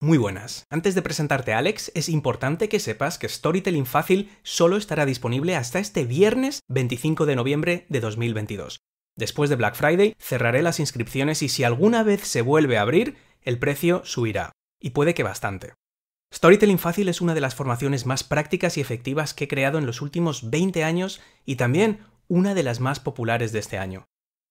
Muy buenas. Antes de presentarte a Alex, es importante que sepas que Storytelling Fácil solo estará disponible hasta este viernes 25 de noviembre de 2022. Después de Black Friday, cerraré las inscripciones y si alguna vez se vuelve a abrir, el precio subirá. Y puede que bastante. Storytelling Fácil es una de las formaciones más prácticas y efectivas que he creado en los últimos 20 años y también una de las más populares de este año.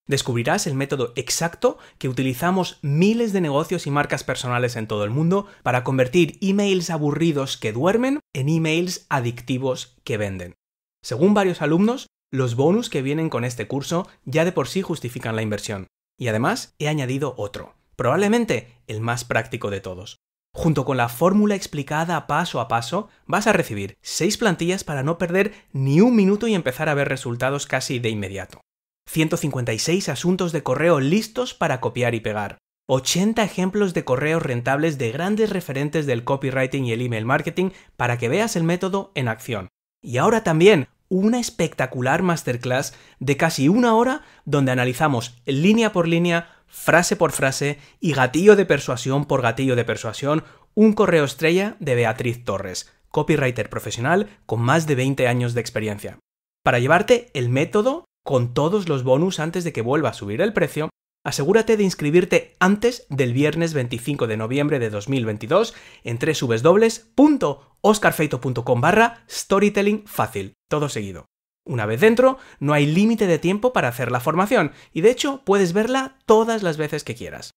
Descubrirás el método exacto que utilizamos miles de negocios y marcas personales en todo el mundo para convertir emails aburridos que duermen en emails adictivos que venden. Según varios alumnos, los bonus que vienen con este curso ya de por sí justifican la inversión. Y además he añadido otro, probablemente el más práctico de todos. Junto con la fórmula explicada paso a paso, vas a recibir 6 plantillas para no perder ni un minuto y empezar a ver resultados casi de inmediato. 156 asuntos de correo listos para copiar y pegar. 80 ejemplos de correos rentables de grandes referentes del copywriting y el email marketing para que veas el método en acción. Y ahora también una espectacular masterclass de casi una hora donde analizamos línea por línea, frase por frase y gatillo de persuasión por gatillo de persuasión un correo estrella de Beatriz Torres, copywriter profesional con más de 20 años de experiencia. Para llevarte el método con todos los bonus antes de que vuelva a subir el precio, asegúrate de inscribirte antes del viernes 25 de noviembre de 2022 en www.oscarfeito.com/storytellingfácil, todo seguido. Una vez dentro, no hay límite de tiempo para hacer la formación y de hecho puedes verla todas las veces que quieras.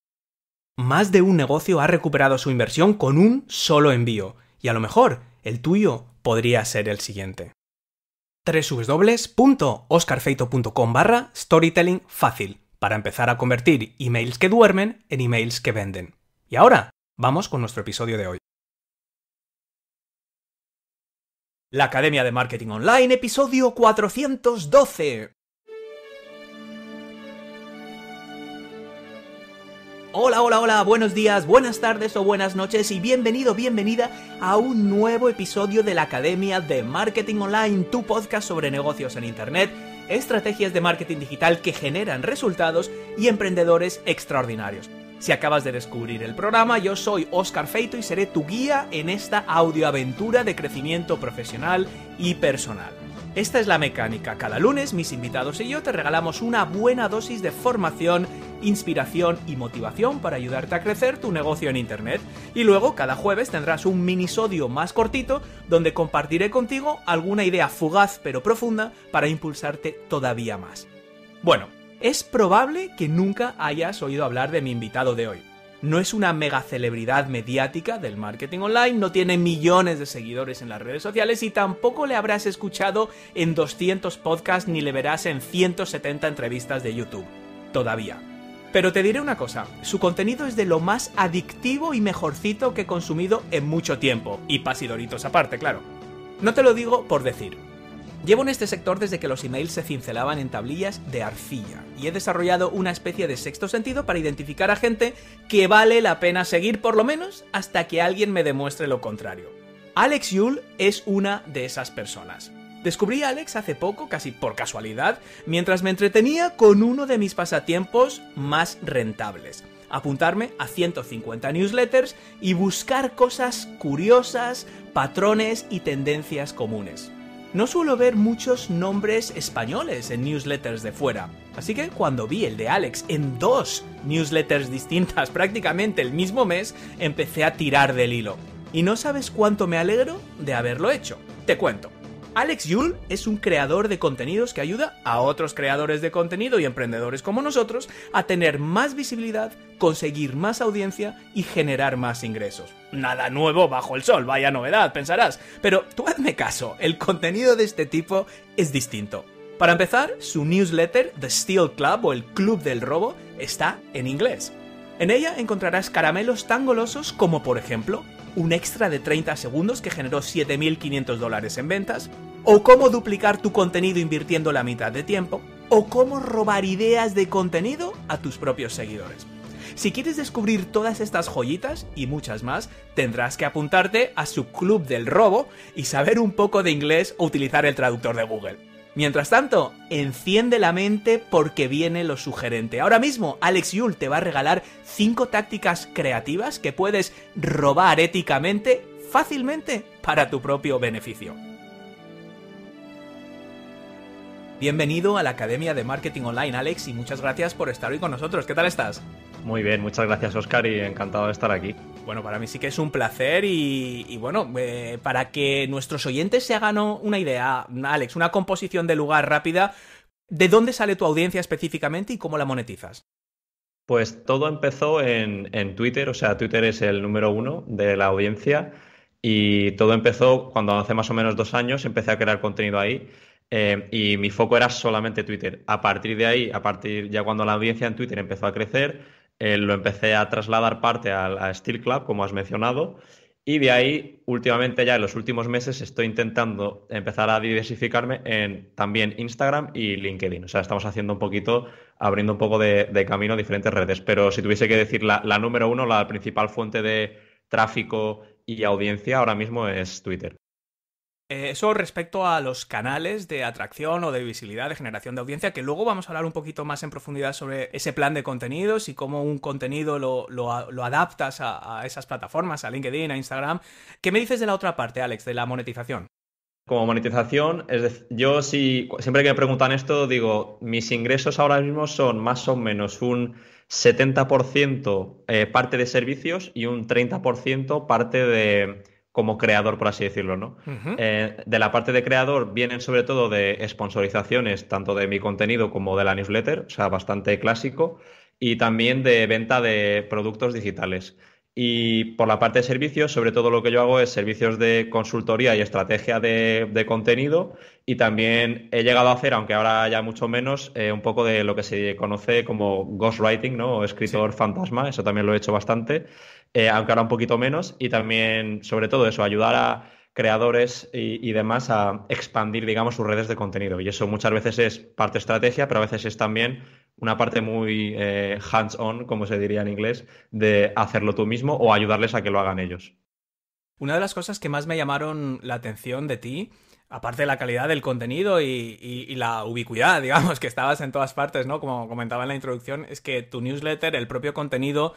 Más de un negocio ha recuperado su inversión con un solo envío y a lo mejor el tuyo podría ser el siguiente. www.oscarfeito.com/storytellingfácil para empezar a convertir emails que duermen en emails que venden. Y ahora, vamos con nuestro episodio de hoy. La Academia de Marketing Online, episodio 412. Hola, buenos días, buenas tardes o buenas noches y bienvenida a un nuevo episodio de la Academia de Marketing Online, tu podcast sobre negocios en Internet, estrategias de marketing digital que generan resultados y emprendedores extraordinarios. Si acabas de descubrir el programa, yo soy Óscar Feito y seré tu guía en esta audioaventura de crecimiento profesional y personal. Esta es la mecánica. Cada lunes mis invitados y yo te regalamos una buena dosis de formación, inspiración y motivación para ayudarte a crecer tu negocio en Internet. Y luego cada jueves tendrás un minisodio más cortito donde compartiré contigo alguna idea fugaz pero profunda para impulsarte todavía más. Bueno, es probable que nunca hayas oído hablar de mi invitado de hoy. No es una mega celebridad mediática del marketing online, no tiene millones de seguidores en las redes sociales y tampoco le habrás escuchado en 200 podcasts ni le verás en 170 entrevistas de YouTube. Todavía. Pero te diré una cosa, su contenido es de lo más adictivo y mejorcito que he consumido en mucho tiempo. Y pasidoritos aparte, claro. No te lo digo por decir. Llevo en este sector desde que los emails se cincelaban en tablillas de arcilla y he desarrollado una especie de sexto sentido para identificar a gente que vale la pena seguir por lo menos hasta que alguien me demuestre lo contrario. Alex Yule es una de esas personas. Descubrí a Alex hace poco, casi por casualidad, mientras me entretenía con uno de mis pasatiempos más rentables. Apuntarme a 150 newsletters y buscar cosas curiosas, patrones y tendencias comunes. No suelo ver muchos nombres españoles en newsletters de fuera, así que cuando vi el de Alex en 2 newsletters distintas prácticamente el mismo mes, empecé a tirar del hilo. Y no sabes cuánto me alegro de haberlo hecho. Te cuento. Alex Yule es un creador de contenidos que ayuda a otros creadores de contenido y emprendedores como nosotros a tener más visibilidad, conseguir más audiencia y generar más ingresos. Nada nuevo bajo el sol, vaya novedad, pensarás. Pero tú hazme caso, el contenido de este tipo es distinto. Para empezar, su newsletter, The Steal Club o el Club del Robo, está en inglés. En ella encontrarás caramelos tan golosos como, por ejemplo, un extra de 30 segundos que generó $7.500 en ventas, o cómo duplicar tu contenido invirtiendo la mitad de tiempo, o cómo robar ideas de contenido a tus propios seguidores. Si quieres descubrir todas estas joyitas y muchas más, tendrás que apuntarte a su Club del Robo y saber un poco de inglés o utilizar el traductor de Google. Mientras tanto, enciende la mente porque viene lo sugerente. Ahora mismo, Alex Yule te va a regalar 5 tácticas creativas que puedes robar éticamente, fácilmente, para tu propio beneficio. Bienvenido a la Academia de Marketing Online, Alex, y muchas gracias por estar hoy con nosotros. ¿Qué tal estás? Muy bien, muchas gracias, Óscar, y encantado de estar aquí. Bueno, para mí sí que es un placer y bueno, para que nuestros oyentes se hagan una idea, Alex, una composición de lugar rápida, ¿de dónde sale tu audiencia específicamente y cómo la monetizas? Pues todo empezó en Twitter, o sea, Twitter es el número 1 de la audiencia y todo empezó cuando hace más o menos 2 años empecé a crear contenido ahí y mi foco era solamente Twitter. A partir de ahí, ya cuando la audiencia en Twitter empezó a crecer, lo empecé a trasladar parte a Steel Club, como has mencionado, y de ahí, últimamente ya en los últimos meses, estoy intentando empezar a diversificarme en también Instagram y LinkedIn. O sea, estamos haciendo un poquito, abriendo un poco de camino a diferentes redes. Pero si tuviese que decir la número 1, la principal fuente de tráfico y audiencia ahora mismo es Twitter. Eso respecto a los canales de atracción o de visibilidad, de generación de audiencia, que luego vamos a hablar un poquito más en profundidad sobre ese plan de contenidos y cómo un contenido lo adaptas a esas plataformas, a LinkedIn, a Instagram. ¿Qué me dices de la otra parte, Alex, de la monetización? Como monetización, es decir, siempre que me preguntan esto, digo, mis ingresos ahora mismo son más o menos un 70% parte de servicios y un 30% parte de como creador, por así decirlo, ¿no? Uh-huh. De la parte de creador vienen sobre todo de sponsorizaciones, tanto de mi contenido como de la newsletter, o sea, bastante clásico, y también de venta de productos digitales. Y por la parte de servicios, sobre todo lo que yo hago es servicios de consultoría y estrategia de contenido. Y también he llegado a hacer, aunque ahora ya mucho menos, un poco de lo que se conoce como ghostwriting, ¿no? O escritor fantasma. Eso también lo he hecho bastante, aunque ahora un poquito menos. Y también, sobre todo eso, ayudar a creadores y demás a expandir, digamos, sus redes de contenido. Y eso muchas veces es parte estrategia, pero a veces es también una parte muy hands-on, como se diría en inglés, de hacerlo tú mismo o ayudarles a que lo hagan ellos. Una de las cosas que más me llamaron la atención de ti, aparte de la calidad del contenido y la ubicuidad, digamos, que estabas en todas partes, ¿no? Como comentaba en la introducción, es que tu newsletter, el propio contenido,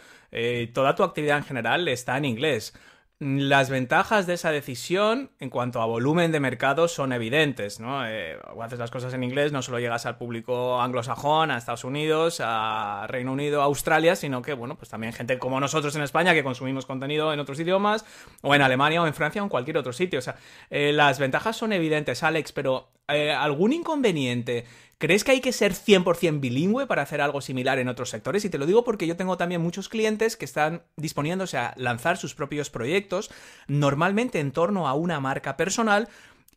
toda tu actividad en general está en inglés. Las ventajas de esa decisión en cuanto a volumen de mercado son evidentes, ¿no? Haces las cosas en inglés, no solo llegas al público anglosajón, a Estados Unidos, a Reino Unido, a Australia, sino que, bueno, pues también gente como nosotros en España que consumimos contenido en otros idiomas, o en Alemania o en Francia o en cualquier otro sitio. O sea, las ventajas son evidentes, Alex, pero ¿algún inconveniente? ¿Crees que hay que ser 100% bilingüe para hacer algo similar en otros sectores? Y te lo digo porque yo tengo también muchos clientes que están disponiéndose a lanzar sus propios proyectos, normalmente en torno a una marca personal,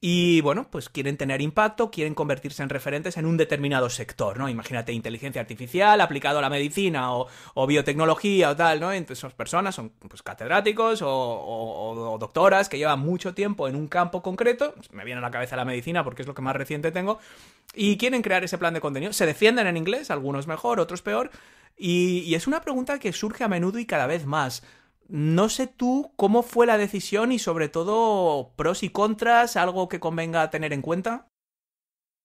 y bueno, pues quieren tener impacto, quieren convertirse en referentes en un determinado sector, ¿no? Imagínate inteligencia artificial aplicado a la medicina o biotecnología o tal, ¿no? Entonces esas personas son pues catedráticos o doctoras que llevan mucho tiempo en un campo concreto, me viene a la cabeza la medicina porque es lo que más reciente tengo, y quieren crear ese plan de contenido. Se defienden en inglés, algunos mejor, otros peor, y es una pregunta que surge a menudo y cada vez más. No sé tú cómo fue la decisión y sobre todo pros y contras, algo que convenga tener en cuenta.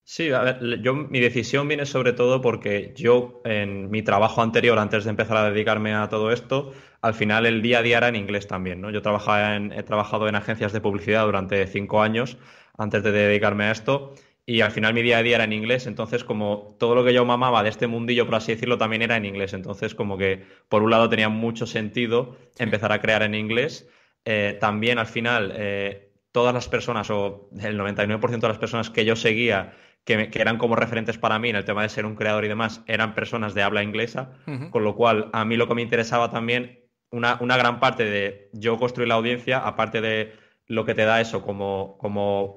Sí, a ver, mi decisión viene sobre todo porque yo en mi trabajo anterior, antes de empezar a dedicarme a todo esto, al final el día a día era en inglés también, ¿no? He trabajado en agencias de publicidad durante 5 años antes de dedicarme a esto y al final mi día a día era en inglés, entonces como todo lo que yo mamaba de este mundillo, por así decirlo, también era en inglés, entonces como que por un lado tenía mucho sentido empezar a crear en inglés. También al final todas las personas o el 99% de las personas que yo seguía que eran como referentes para mí en el tema de ser un creador y demás, eran personas de habla inglesa, Uh-huh. con lo cual a mí lo que me interesaba también, una gran parte de yo construir la audiencia, aparte de lo que te da eso como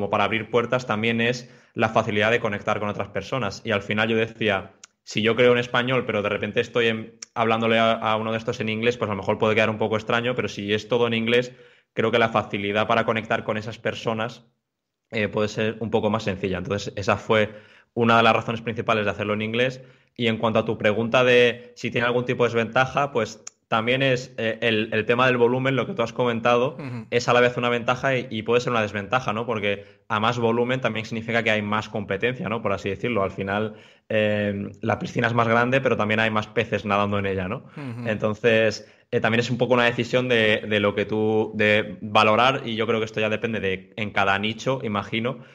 para abrir puertas, también es la facilidad de conectar con otras personas. Y al final yo decía, si yo creo en español, pero de repente estoy hablándole a uno de estos en inglés, pues a lo mejor puede quedar un poco extraño, pero si es todo en inglés, creo que la facilidad para conectar con esas personas puede ser un poco más sencilla. Entonces, esa fue una de las razones principales de hacerlo en inglés. Y en cuanto a tu pregunta de si tiene algún tipo de desventaja, pues también es el tema del volumen, lo que tú has comentado, Ujú. es a la vez una ventaja y puede ser una desventaja, ¿no? Porque a más volumen también significa que hay más competencia, ¿no? Por así decirlo. Al final, la piscina es más grande, pero también hay más peces nadando en ella, ¿no? Ujú. Entonces, también es un poco una decisión de lo que tú, de valorar, y yo creo que esto ya depende de en cada nicho, imagino.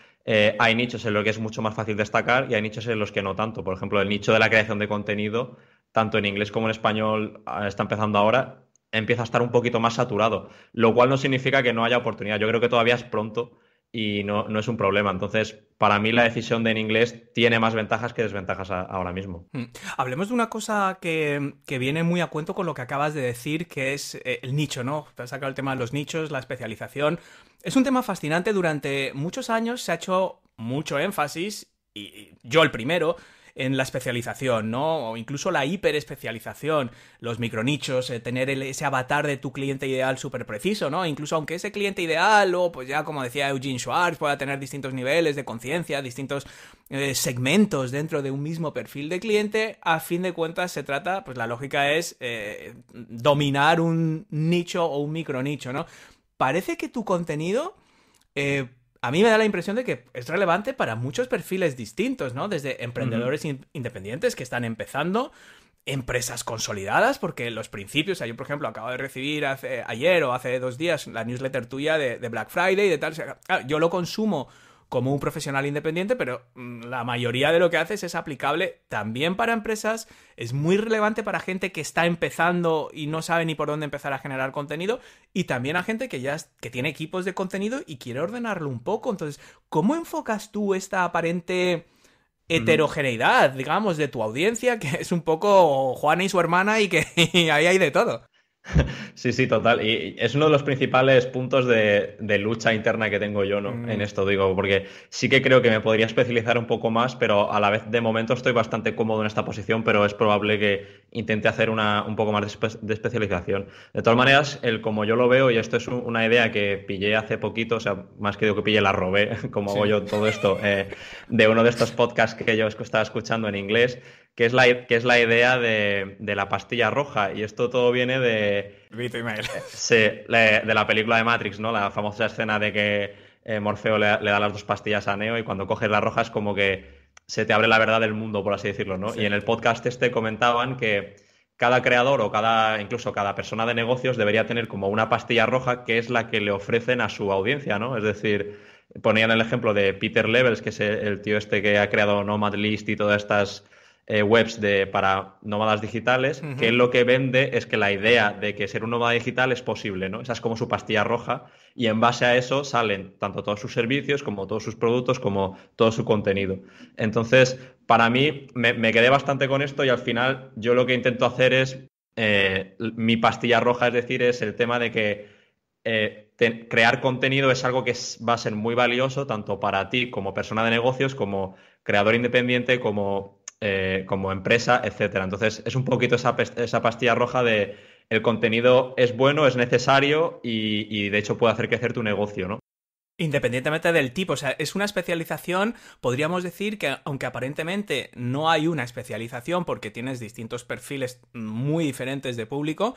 Hay nichos en los que es mucho más fácil destacar y hay nichos en los que no tanto. Por ejemplo, el nicho de la creación de contenido tanto en inglés como en español está empezando ahora, empieza a estar un poquito más saturado, lo cual no significa que no haya oportunidad. Yo creo que todavía es pronto y no es un problema. Entonces, para mí la decisión de en inglés tiene más ventajas que desventajas ahora mismo. Mm. Hablemos de una cosa que viene muy a cuento con lo que acabas de decir, que es el nicho, ¿no? Te has sacado el tema de los nichos, la especialización. Es un tema fascinante. Durante muchos años se ha hecho mucho énfasis, y yo el primero, en la especialización, ¿no? O incluso la hiperespecialización, los micronichos, tener ese avatar de tu cliente ideal súper preciso, ¿no? Incluso aunque ese cliente ideal, o pues ya como decía Eugene Schwartz, pueda tener distintos niveles de conciencia, distintos segmentos dentro de un mismo perfil de cliente, a fin de cuentas se trata, pues la lógica es dominar un nicho o un micronicho, ¿no? Parece que tu contenido a mí me da la impresión de que es relevante para muchos perfiles distintos, ¿no? Desde Ujú. emprendedores independientes que están empezando, empresas consolidadas, porque los principios, o sea, yo por ejemplo acabo de recibir ayer o hace 2 días la newsletter tuya de Black Friday y de tal, o sea, claro, yo lo consumo como un profesional independiente, pero la mayoría de lo que haces es aplicable también para empresas, es muy relevante para gente que está empezando y no sabe ni por dónde empezar a generar contenido, y también a gente que tiene equipos de contenido y quiere ordenarlo un poco. Entonces, ¿cómo enfocas tú esta aparente Ujú. heterogeneidad, digamos, de tu audiencia, que es un poco Juana y su hermana y que y ahí hay de todo? Sí, sí, total. Y es uno de los principales puntos de lucha interna que tengo yo, ¿no? En Mm, esto digo, porque sí que creo que me podría especializar un poco más, pero a la vez de momento estoy bastante cómodo en esta posición, pero es probable que intente hacer un poco más de especialización. De todas maneras, como yo lo veo, y esto es una idea que pillé hace poquito, o sea, más que digo que pillé, la robé, como hago sí. yo todo esto, de uno de estos podcasts que yo estaba escuchando en inglés, que es la idea de la pastilla roja. Y esto todo viene Vito email. sí, de la película de Matrix, ¿no? La famosa escena de que Morfeo le da las dos pastillas a Neo y cuando coges la roja es como que se te abre la verdad del mundo, por así decirlo, ¿no? Sí. Y en el podcast este comentaban que cada creador o incluso cada persona de negocios debería tener como una pastilla roja que es la que le ofrecen a su audiencia, ¿no? Es decir, ponían el ejemplo de Peter Levels, que es el tío este que ha creado Nomad List y todas estas webs para nómadas digitales, que Ujú. él lo que vende es que la idea de que ser un nómada digital es posible, ¿no? Esa es como su pastilla roja y en base a eso salen tanto todos sus servicios como todos sus productos como todo su contenido. Entonces, para mí me quedé bastante con esto y al final yo lo que intento hacer es mi pastilla roja, es decir, es el tema de que crear contenido es algo que va a ser muy valioso tanto para ti como persona de negocios, como creador independiente, como empresa, etcétera. Entonces, es un poquito esa pastilla roja de el contenido es bueno, es necesario y de hecho puede hacer crecer tu negocio, ¿no? Independientemente del tipo, o sea, es una especialización, podríamos decir que aunque aparentemente no hay una especialización porque tienes distintos perfiles muy diferentes de público,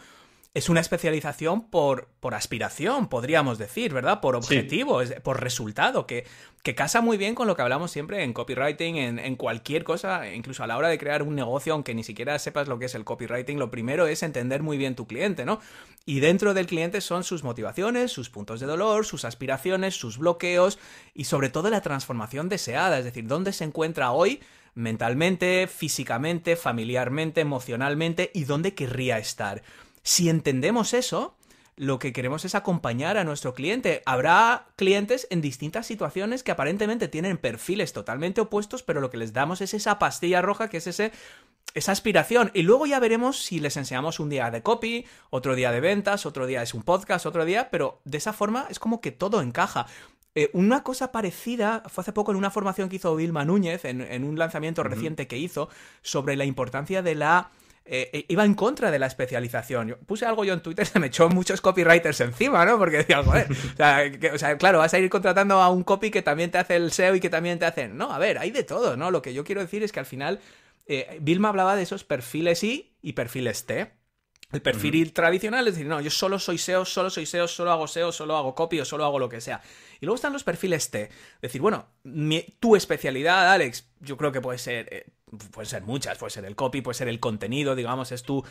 es una especialización por aspiración, podríamos decir, ¿verdad? Por Sí. objetivo, por resultado, que casa muy bien con lo que hablamos siempre en copywriting, en cualquier cosa, incluso a la hora de crear un negocio, aunque ni siquiera sepas lo que es el copywriting, lo primero es entender muy bien tu cliente, ¿no? Y dentro del cliente son sus motivaciones, sus puntos de dolor, sus aspiraciones, sus bloqueos y sobre todo la transformación deseada, es decir, dónde se encuentra hoy mentalmente, físicamente, familiarmente, emocionalmente y dónde querría estar. Si entendemos eso, lo que queremos es acompañar a nuestro cliente. Habrá clientes en distintas situaciones que aparentemente tienen perfiles totalmente opuestos, pero lo que les damos es esa pastilla roja, que es esa aspiración. Y luego ya veremos si les enseñamos un día de copy, otro día de ventas, otro día es un podcast, otro día, pero de esa forma es como que todo encaja. Una cosa parecida fue hace poco en una formación que hizo Vilma Núñez, en un lanzamiento Ujú. reciente que hizo, sobre la importancia de la iba en contra de la especialización. Yo puse algo yo en Twitter, se me echó muchos copywriters encima, ¿no? Porque decía, joder, o sea, claro, vas a ir contratando a un copy que también te hace el SEO y que también te hace... No, a ver, hay de todo, ¿no? Lo que yo quiero decir es que al final Vilma hablaba de esos perfiles I y perfiles T. El perfil tradicional es decir, no, yo solo soy SEO, solo soy SEO, solo hago SEO, solo hago copy o solo hago lo que sea. Y luego están los perfiles T. Es decir, bueno, tu especialidad, Alex, yo creo que pueden ser muchas, puede ser el copy, puede ser el contenido, digamos, es tu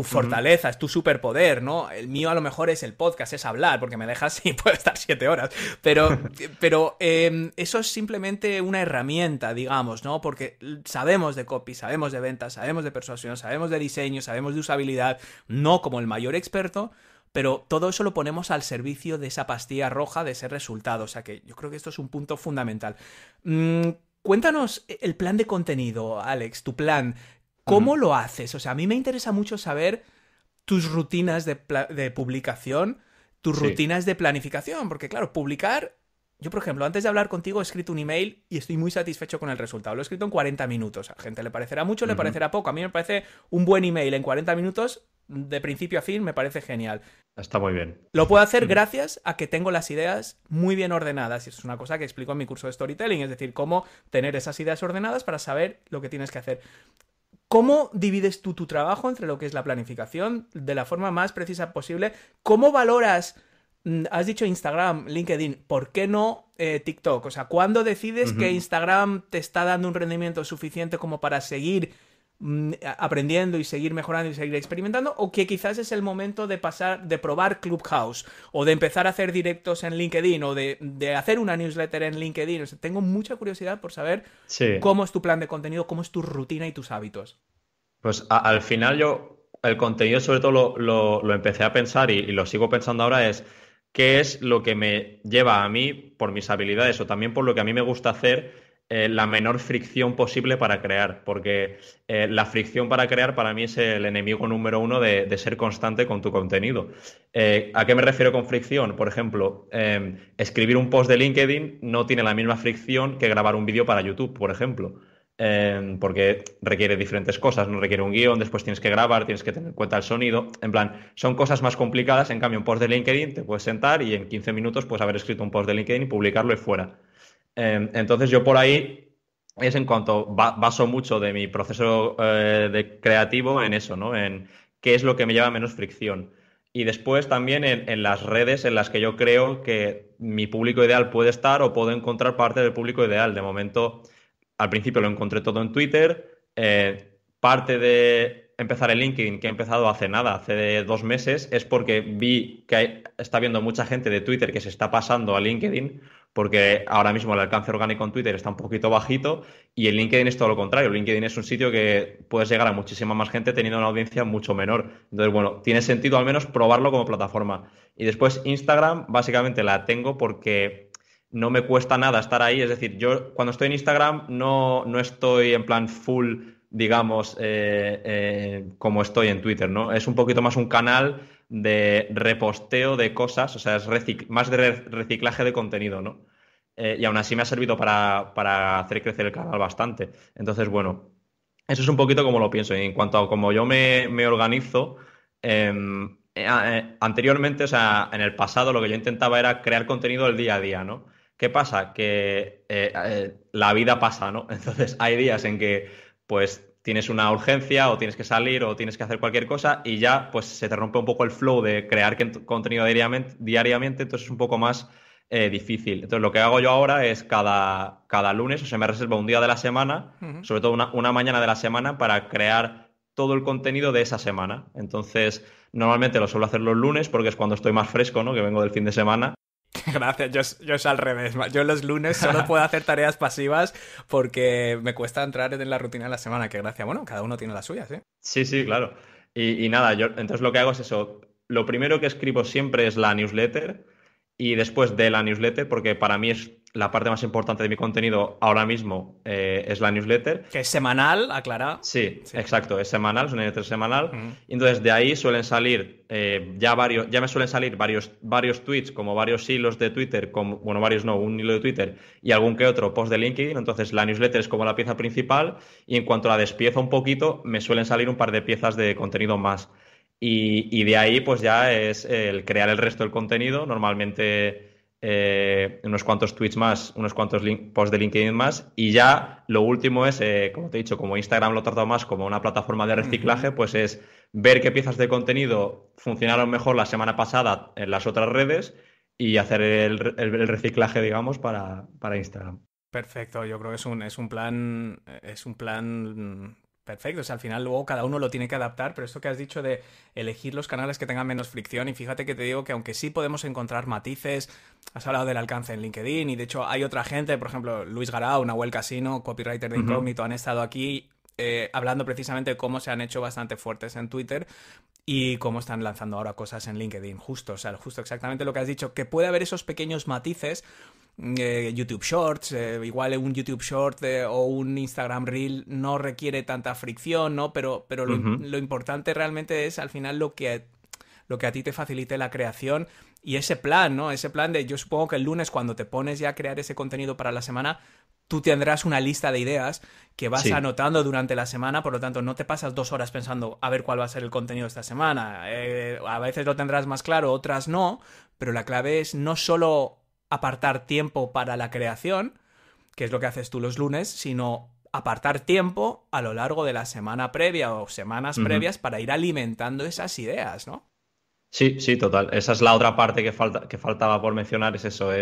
fortaleza, es tu superpoder, ¿no? El mío a lo mejor es el podcast, es hablar, porque me dejas y puedo estar 7 horas. Pero eso es simplemente una herramienta, digamos, ¿no? Porque sabemos de copy, sabemos de ventas, sabemos de persuasión, sabemos de diseño, sabemos de usabilidad, no como el mayor experto, pero todo eso lo ponemos al servicio de esa pastilla roja, de ese resultado. O sea que yo creo que esto es un punto fundamental. Cuéntanos el plan de contenido, Alex, tu plan. ¿Cómo lo haces? O sea, a mí me interesa mucho saber tus rutinas de publicación, tus rutinas de planificación, porque claro, publicar... Yo, por ejemplo, antes de hablar contigo he escrito un email y estoy muy satisfecho con el resultado. Lo he escrito en 40 minutos. A la gente le parecerá mucho, le parecerá poco. A mí me parece un buen email en 40 minutos, de principio a fin, me parece genial. Está muy bien. Lo puedo hacer gracias a que tengo las ideas muy bien ordenadas. Y eso es una cosa que explico en mi curso de storytelling. Es decir, cómo tener esas ideas ordenadas para saber lo que tienes que hacer. ¿Cómo divides tú tu trabajo entre lo que es la planificación de la forma más precisa posible? ¿Cómo valoras... Has dicho Instagram, LinkedIn, ¿por qué no TikTok? O sea, ¿cuándo decides que Instagram te está dando un rendimiento suficiente como para seguir aprendiendo y seguir mejorando y seguir experimentando? ¿O que quizás es el momento de probar Clubhouse o de empezar a hacer directos en LinkedIn o de hacer una newsletter en LinkedIn? O sea, tengo mucha curiosidad por saber cómo es tu plan de contenido, cómo es tu rutina y tus hábitos. Pues al final el contenido sobre todo lo empecé a pensar y lo sigo pensando ahora es qué es lo que me lleva a mí, por mis habilidades o también por lo que a mí me gusta hacer, la menor fricción posible para crear, porque la fricción para crear para mí es el enemigo número uno de ser constante con tu contenido. ¿A qué me refiero con fricción? Por ejemplo, escribir un post de LinkedIn no tiene la misma fricción que grabar un vídeo para YouTube, por ejemplo. Porque requiere diferentes cosas, no requiere un guión, después tienes que grabar, tienes que tener en cuenta el sonido, en plan, son cosas más complicadas. En cambio, un post de LinkedIn te puedes sentar y en 15 minutos puedes haber escrito un post de LinkedIn y publicarlo y fuera. Entonces yo por ahí es en cuanto baso mucho de mi proceso de creativo en eso, ¿no? En qué es lo que me lleva a menos fricción. Y después también en las redes en las que yo creo que mi público ideal puede estar o puedo encontrar parte del público ideal. De momento... Al principio lo encontré todo en Twitter. Parte de empezar en LinkedIn, que he empezado hace nada, hace 2 meses, es porque vi que está habiendo mucha gente de Twitter que se está pasando a LinkedIn, porque ahora mismo el alcance orgánico en Twitter está un poquito bajito y en LinkedIn es todo lo contrario. LinkedIn es un sitio que puedes llegar a muchísima más gente teniendo una audiencia mucho menor. Entonces, bueno, tiene sentido al menos probarlo como plataforma. Y después Instagram, básicamente la tengo porque... no me cuesta nada estar ahí, es decir, yo cuando estoy en Instagram no estoy en plan full, digamos, como estoy en Twitter, ¿no? Es un poquito más un canal de reposteo de cosas, o sea, es más de reciclaje de contenido, ¿no? Y aún así me ha servido para hacer crecer el canal bastante. Entonces, bueno, eso es un poquito como lo pienso. Y en cuanto a cómo yo me organizo, anteriormente, o sea, en el pasado lo que yo intentaba era crear contenido del día a día, ¿no? ¿Qué pasa? Que la vida pasa, ¿no? Entonces hay días en que pues tienes una urgencia o tienes que salir o tienes que hacer cualquier cosa y ya pues se te rompe un poco el flow de crear contenido diariamente, entonces es un poco más difícil. Entonces lo que hago yo ahora es cada lunes, o sea, me reservo un día de la semana, sobre todo una mañana de la semana para crear todo el contenido de esa semana. Entonces normalmente lo suelo hacer los lunes porque es cuando estoy más fresco, ¿no? Que vengo del fin de semana. Gracias, yo es al revés. Yo los lunes solo puedo hacer tareas pasivas porque me cuesta entrar en la rutina de la semana. Que gracia, bueno, cada uno tiene las suyas, ¿eh? Sí, claro. Y nada, yo entonces lo que hago es eso. Lo primero que escribo siempre es la newsletter y después de la newsletter, porque para mí es la parte más importante de mi contenido ahora mismo, es la newsletter. Que es semanal, aclara. Sí, exacto, es semanal, es una newsletter semanal. Y entonces de ahí suelen salir ya me suelen salir varios tweets, como varios hilos de Twitter, bueno, varios no, un hilo de Twitter y algún que otro post de LinkedIn. Entonces la newsletter es como la pieza principal y en cuanto la despiezo un poquito, me suelen salir un par de piezas de contenido más. Y de ahí pues ya es el crear el resto del contenido. Normalmente unos cuantos tweets más, unos cuantos posts de LinkedIn más, y ya lo último es, como te he dicho, como Instagram lo trato más como una plataforma de reciclaje, pues es ver qué piezas de contenido funcionaron mejor la semana pasada en las otras redes y hacer el reciclaje, digamos, para Instagram. Perfecto, yo creo que es un plan perfecto. O sea, al final luego cada uno lo tiene que adaptar, pero esto que has dicho de elegir los canales que tengan menos fricción, y fíjate que te digo que aunque sí podemos encontrar matices, has hablado del alcance en LinkedIn, y de hecho hay otra gente, por ejemplo, Luis Garao, Nahuel Casino, copywriter de Incógnito, han estado aquí hablando precisamente de cómo se han hecho bastante fuertes en Twitter y cómo están lanzando ahora cosas en LinkedIn. Justo, o sea, justo exactamente lo que has dicho, que puede haber esos pequeños matices. YouTube Shorts, igual un YouTube Short o un Instagram Reel no requiere tanta fricción, ¿no? Pero lo importante realmente es al final lo que a ti te facilite la creación y ese plan, ¿no? Ese plan de, yo supongo que el lunes cuando te pones ya a crear ese contenido para la semana, tú tendrás una lista de ideas que vas anotando durante la semana, por lo tanto no te pasas 2 horas pensando a ver cuál va a ser el contenido de esta semana. A veces lo tendrás más claro, otras no, pero la clave es no solo apartar tiempo para la creación, que es lo que haces tú los lunes, sino apartar tiempo a lo largo de la semana previa o semanas previas para ir alimentando esas ideas, ¿no? Sí, sí, total. Esa es la otra parte que faltaba por mencionar, es eso,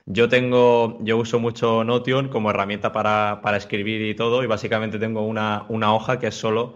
yo uso mucho Notion como herramienta para escribir y todo, y básicamente tengo una hoja que es solo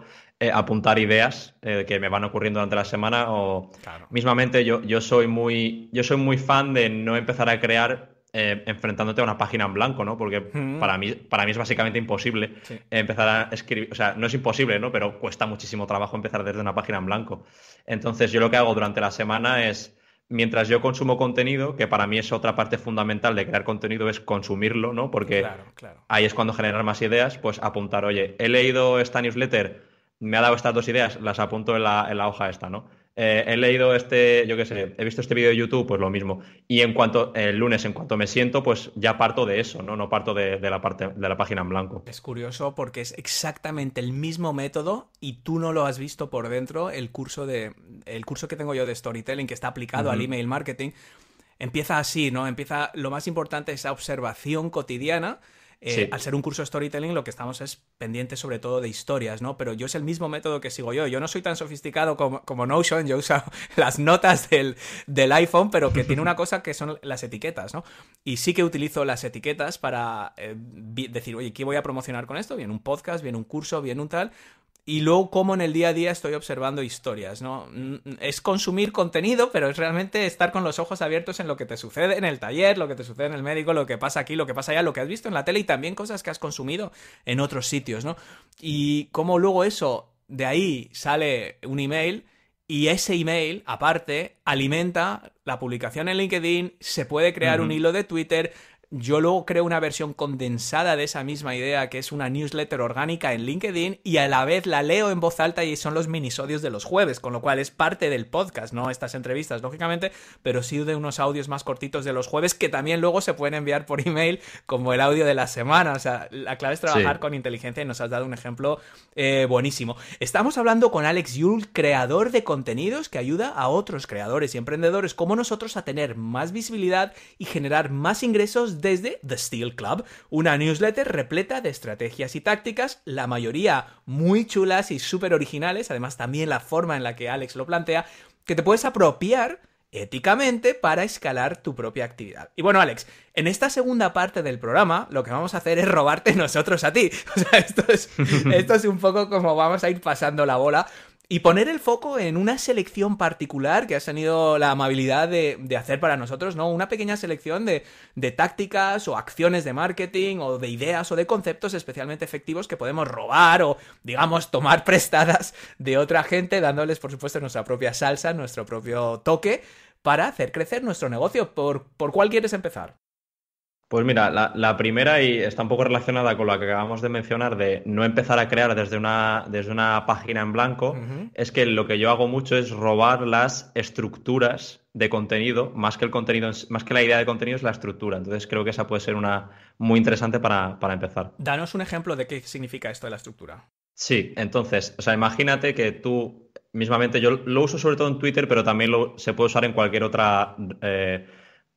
apuntar ideas que me van ocurriendo durante la semana, o Claro. mismamente yo soy muy fan de no empezar a crear enfrentándote a una página en blanco, ¿no? Porque para mí es básicamente imposible Sí. empezar a escribir, o sea, no es imposible, ¿no? Pero cuesta muchísimo trabajo empezar desde una página en blanco. Entonces, yo lo que hago durante la semana es, mientras yo consumo contenido, que para mí es otra parte fundamental de crear contenido, es consumirlo, ¿no? Porque Claro, claro. ahí es cuando generar más ideas, pues apuntar, oye, he leído esta newsletter, me ha dado estas 2 ideas, las apunto en la hoja esta, ¿no? He leído yo qué sé, he visto este vídeo de YouTube, pues lo mismo. Y el lunes, en cuanto me siento, pues ya parto de eso, ¿no? No parto de la parte de la página en blanco. Es curioso porque es exactamente el mismo método y tú no lo has visto por dentro. El curso que tengo yo de storytelling, que está aplicado al email marketing, empieza así, ¿no? Empieza, lo más importante, esa observación cotidiana. Sí. Al ser un curso de storytelling, lo que estamos es pendiente sobre todo de historias, ¿no? Pero yo es el mismo método que sigo yo. Yo no soy tan sofisticado como Notion, yo uso las notas del iPhone, pero que tiene una cosa que son las etiquetas, ¿no? Y sí que utilizo las etiquetas para decir, oye, ¿qué voy a promocionar con esto? Bien un podcast, bien un curso, bien un tal. Y luego, como en el día a día estoy observando historias, ¿no? Es consumir contenido, pero es realmente estar con los ojos abiertos en lo que te sucede en el taller, lo que te sucede en el médico, lo que pasa aquí, lo que pasa allá, lo que has visto en la tele y también cosas que has consumido en otros sitios, ¿no? Y cómo luego eso, de ahí sale un email y ese email, aparte, alimenta la publicación en LinkedIn, se puede crear un hilo de Twitter. Yo luego creo una versión condensada de esa misma idea, que es una newsletter orgánica en LinkedIn, y a la vez la leo en voz alta y son los minisodios de los jueves, con lo cual es parte del podcast, no estas entrevistas, lógicamente, pero sí de unos audios más cortitos de los jueves que también luego se pueden enviar por email como el audio de la semana. O sea, la clave es trabajar con inteligencia y nos has dado un ejemplo buenísimo. Estamos hablando con Alex Yule, creador de contenidos que ayuda a otros creadores y emprendedores como nosotros a tener más visibilidad y generar más ingresos desde The Steel Club, una newsletter repleta de estrategias y tácticas, la mayoría muy chulas y súper originales, además también la forma en la que Alex lo plantea, que te puedes apropiar éticamente para escalar tu propia actividad. Y bueno, Alex, en esta segunda parte del programa lo que vamos a hacer es robarte nosotros a ti. O sea, esto es un poco como vamos a ir pasando la bola y poner el foco en una selección particular que has tenido la amabilidad de hacer para nosotros, ¿no? Una pequeña selección de tácticas o acciones de marketing o de ideas o de conceptos especialmente efectivos que podemos robar o, digamos, tomar prestadas de otra gente, dándoles, por supuesto, nuestra propia salsa, nuestro propio toque para hacer crecer nuestro negocio. ¿Por cuál quieres empezar? Pues mira, la primera, y está un poco relacionada con lo que acabamos de mencionar, de no empezar a crear desde una página en blanco, es que lo que yo hago mucho es robar las estructuras de contenido, más que el contenido, más que la idea de contenido es la estructura. Entonces creo que esa puede ser una muy interesante para empezar. Danos un ejemplo de qué significa esto de la estructura. Sí, entonces, o sea, imagínate que tú, mismamente, yo lo uso sobre todo en Twitter, pero también se puede usar en cualquier otra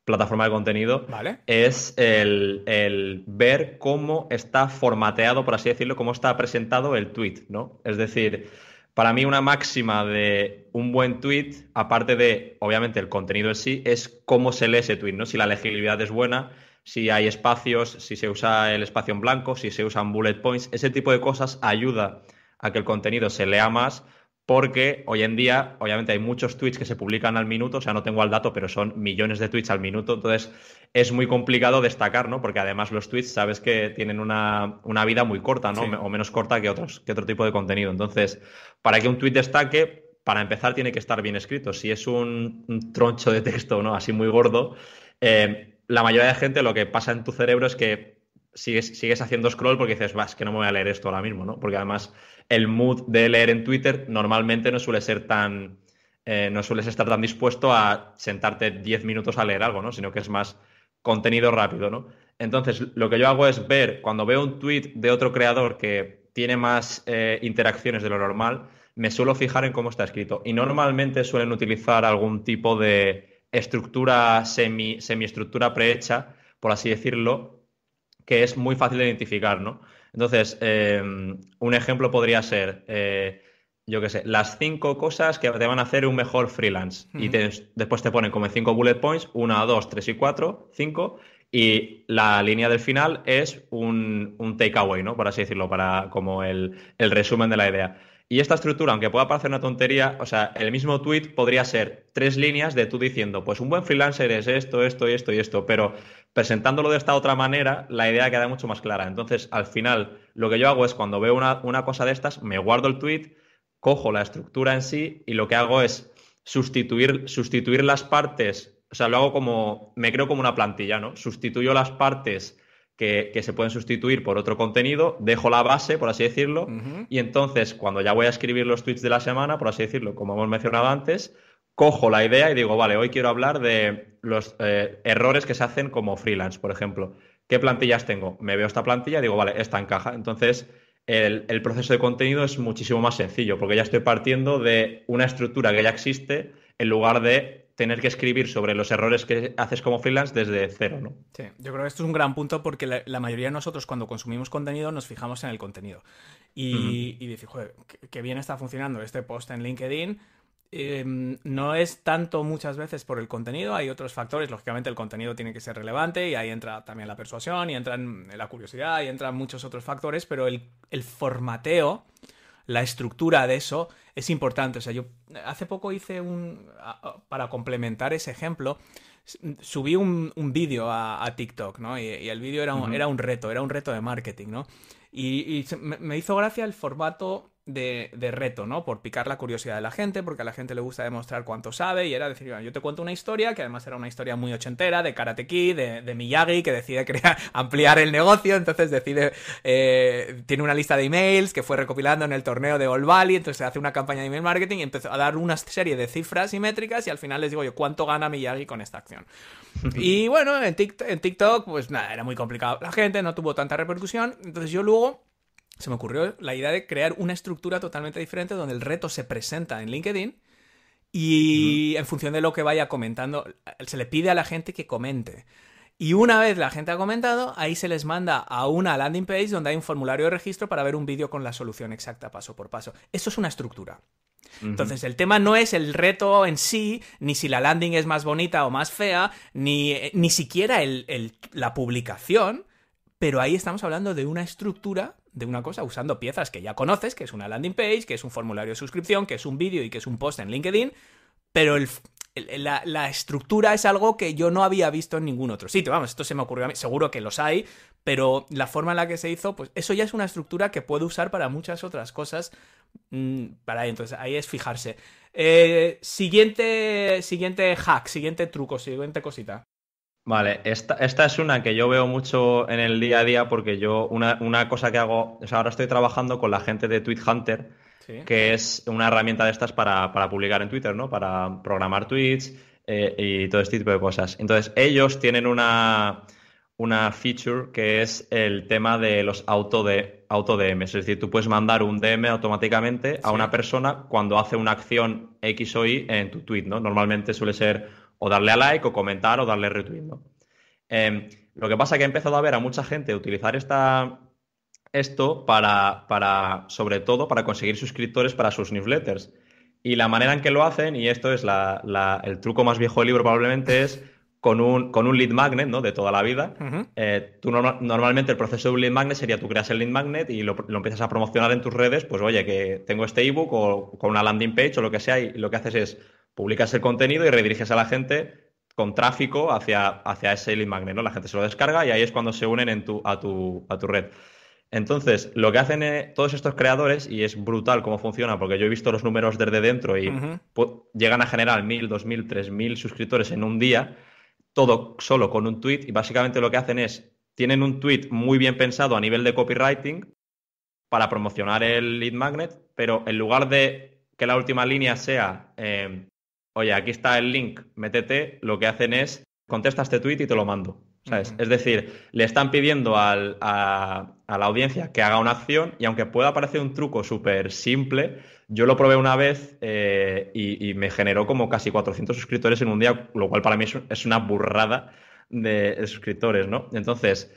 plataforma de contenido, Vale. es el ver cómo está formateado, por así decirlo, cómo está presentado el tweet, ¿no? Es decir, para mí una máxima de un buen tweet, aparte de, obviamente, el contenido en sí, es cómo se lee ese tweet, ¿no? Si la legibilidad es buena, si hay espacios, si se usa el espacio en blanco, si se usan bullet points, ese tipo de cosas ayuda a que el contenido se lea más, porque hoy en día, obviamente, hay muchos tweets que se publican al minuto, o sea, no tengo el dato, pero son millones de tweets al minuto, entonces es muy complicado destacar, ¿no? Porque además los tweets, sabes que tienen una vida muy corta, ¿no? Sí. O menos corta que otro tipo de contenido. Entonces, para que un tweet destaque, para empezar, tiene que estar bien escrito. Si es un troncho de texto, ¿no? Así muy gordo, la mayoría de gente lo que pasa en tu cerebro es que sigues haciendo scroll porque dices, va, es que no me voy a leer esto ahora mismo, ¿no? Porque además el mood de leer en Twitter normalmente no suele ser tan, no sueles estar tan dispuesto a sentarte 10 minutos a leer algo, ¿no? Sino que es más contenido rápido, ¿no? Entonces, lo que yo hago es ver, cuando veo un tweet de otro creador que tiene más interacciones de lo normal, me suelo fijar en cómo está escrito. Y normalmente suelen utilizar algún tipo de estructura, semiestructura prehecha, por así decirlo, que es muy fácil de identificar, ¿no? Entonces, un ejemplo podría ser, yo qué sé, las 5 cosas que te van a hacer un mejor freelance. Y después te ponen como 5 bullet points, 1, 2, 3 y 4, 5, y la línea del final es un takeaway, ¿no? Por así decirlo, para como el resumen de la idea. Y esta estructura, aunque pueda parecer una tontería, o sea, el mismo tweet podría ser 3 líneas de tú diciendo, pues un buen freelancer es esto, esto y esto y esto, pero presentándolo de esta otra manera, la idea queda mucho más clara. Entonces, al final, lo que yo hago es cuando veo una cosa de estas, me guardo el tweet, cojo la estructura en sí y lo que hago es sustituir las partes, o sea, lo hago como, me creo como una plantilla, ¿no? Sustituyo las partes que se pueden sustituir por otro contenido, dejo la base, por así decirlo, y entonces cuando ya voy a escribir los tweets de la semana, por así decirlo, como hemos mencionado antes, cojo la idea y digo, vale, hoy quiero hablar de los errores que se hacen como freelance, por ejemplo. ¿Qué plantillas tengo? Me veo esta plantilla y digo, vale, esta encaja. Entonces, el proceso de contenido es muchísimo más sencillo, porque ya estoy partiendo de una estructura que ya existe en lugar de tener que escribir sobre los errores que haces como freelance desde cero, ¿no? Sí, yo creo que esto es un gran punto porque la mayoría de nosotros cuando consumimos contenido nos fijamos en el contenido. Y dices, joder, qué bien está funcionando este post en LinkedIn. No es tanto muchas veces por el contenido, hay otros factores, lógicamente el contenido tiene que ser relevante y ahí entra también la persuasión y entran la curiosidad y entran muchos otros factores, pero el formateo, la estructura de eso es importante. O sea, yo hace poco hice para complementar ese ejemplo, subí un vídeo a TikTok, ¿no? Y el vídeo era un reto de marketing, ¿no? Y me hizo gracia el formato de reto, ¿no? Por picar la curiosidad de la gente, porque a la gente le gusta demostrar cuánto sabe, y era decir, yo te cuento una historia, que además era una historia muy ochentera, de Karate Kid, de Miyagi, que decide ampliar el negocio, entonces decide, tiene una lista de emails que fue recopilando en el torneo de All Valley, entonces hace una campaña de email marketing y empezó a dar una serie de cifras y métricas, y al final les digo yo, ¿cuánto gana Miyagi con esta acción? Y bueno, en TikTok, pues nada, era muy complicado. La gente no tuvo tanta repercusión, entonces yo luego se me ocurrió la idea de crear una estructura totalmente diferente donde el reto se presenta en LinkedIn y en función de lo que vaya comentando, se le pide a la gente que comente. Y una vez la gente ha comentado, ahí se les manda a una landing page donde hay un formulario de registro para ver un vídeo con la solución exacta paso por paso. Eso es una estructura. Entonces, el tema no es el reto en sí, ni si la landing es más bonita o más fea, ni siquiera la publicación, pero ahí estamos hablando de una estructura de una cosa usando piezas que ya conoces, que es una landing page, que es un formulario de suscripción, que es un vídeo y que es un post en LinkedIn, pero la estructura es algo que yo no había visto en ningún otro sitio. Vamos, esto se me ocurrió a mí, seguro que los hay, pero la forma en la que se hizo, pues eso ya es una estructura que puedo usar para muchas otras cosas. Entonces ahí es fijarse. Siguiente hack, siguiente truco, siguiente cosita. Vale, esta es una que yo veo mucho en el día a día porque yo, una cosa que hago, o sea, ahora estoy trabajando con la gente de Tweet Hunter, ¿Sí? que es una herramienta de estas para publicar en Twitter, ¿no? Para programar tweets y todo este tipo de cosas. Entonces, ellos tienen una feature que es el tema de los auto DMs. Es decir, tú puedes mandar un DM automáticamente a una persona cuando hace una acción X o Y en tu tweet, ¿no? Normalmente suele ser o darle a like, o comentar, o darle retweet, ¿no? Lo que pasa es que he empezado a ver a mucha gente utilizar esto sobre todo, para conseguir suscriptores para sus newsletters. Y la manera en que lo hacen, y esto es el truco más viejo del libro probablemente, es con un lead magnet, ¿no? De toda la vida. Ujú. Normalmente el proceso de un lead magnet sería tú creas el lead magnet y lo empiezas a promocionar en tus redes, pues oye, que tengo este ebook o con una landing page o lo que sea, y lo que haces es publicas el contenido y rediriges a la gente con tráfico hacia ese lead magnet, ¿no? La gente se lo descarga y ahí es cuando se unen a tu red. Entonces, lo que hacen todos estos creadores, y es brutal cómo funciona, porque yo he visto los números desde dentro y Ujú. llegan a generar 1.000, 2.000, 3.000 suscriptores en un día, todo solo con un tweet, y básicamente lo que hacen es, tienen un tweet muy bien pensado a nivel de copywriting para promocionar el lead magnet, pero en lugar de que la última línea sea, oye, aquí está el link, métete, lo que hacen es, contesta este tweet y te lo mando. ¿Sabes? Ujú. Es decir, le están pidiendo a la audiencia que haga una acción, y aunque pueda parecer un truco súper simple, yo lo probé una vez y me generó como casi 400 suscriptores en un día, lo cual para mí es una burrada de suscriptores, ¿no? Entonces,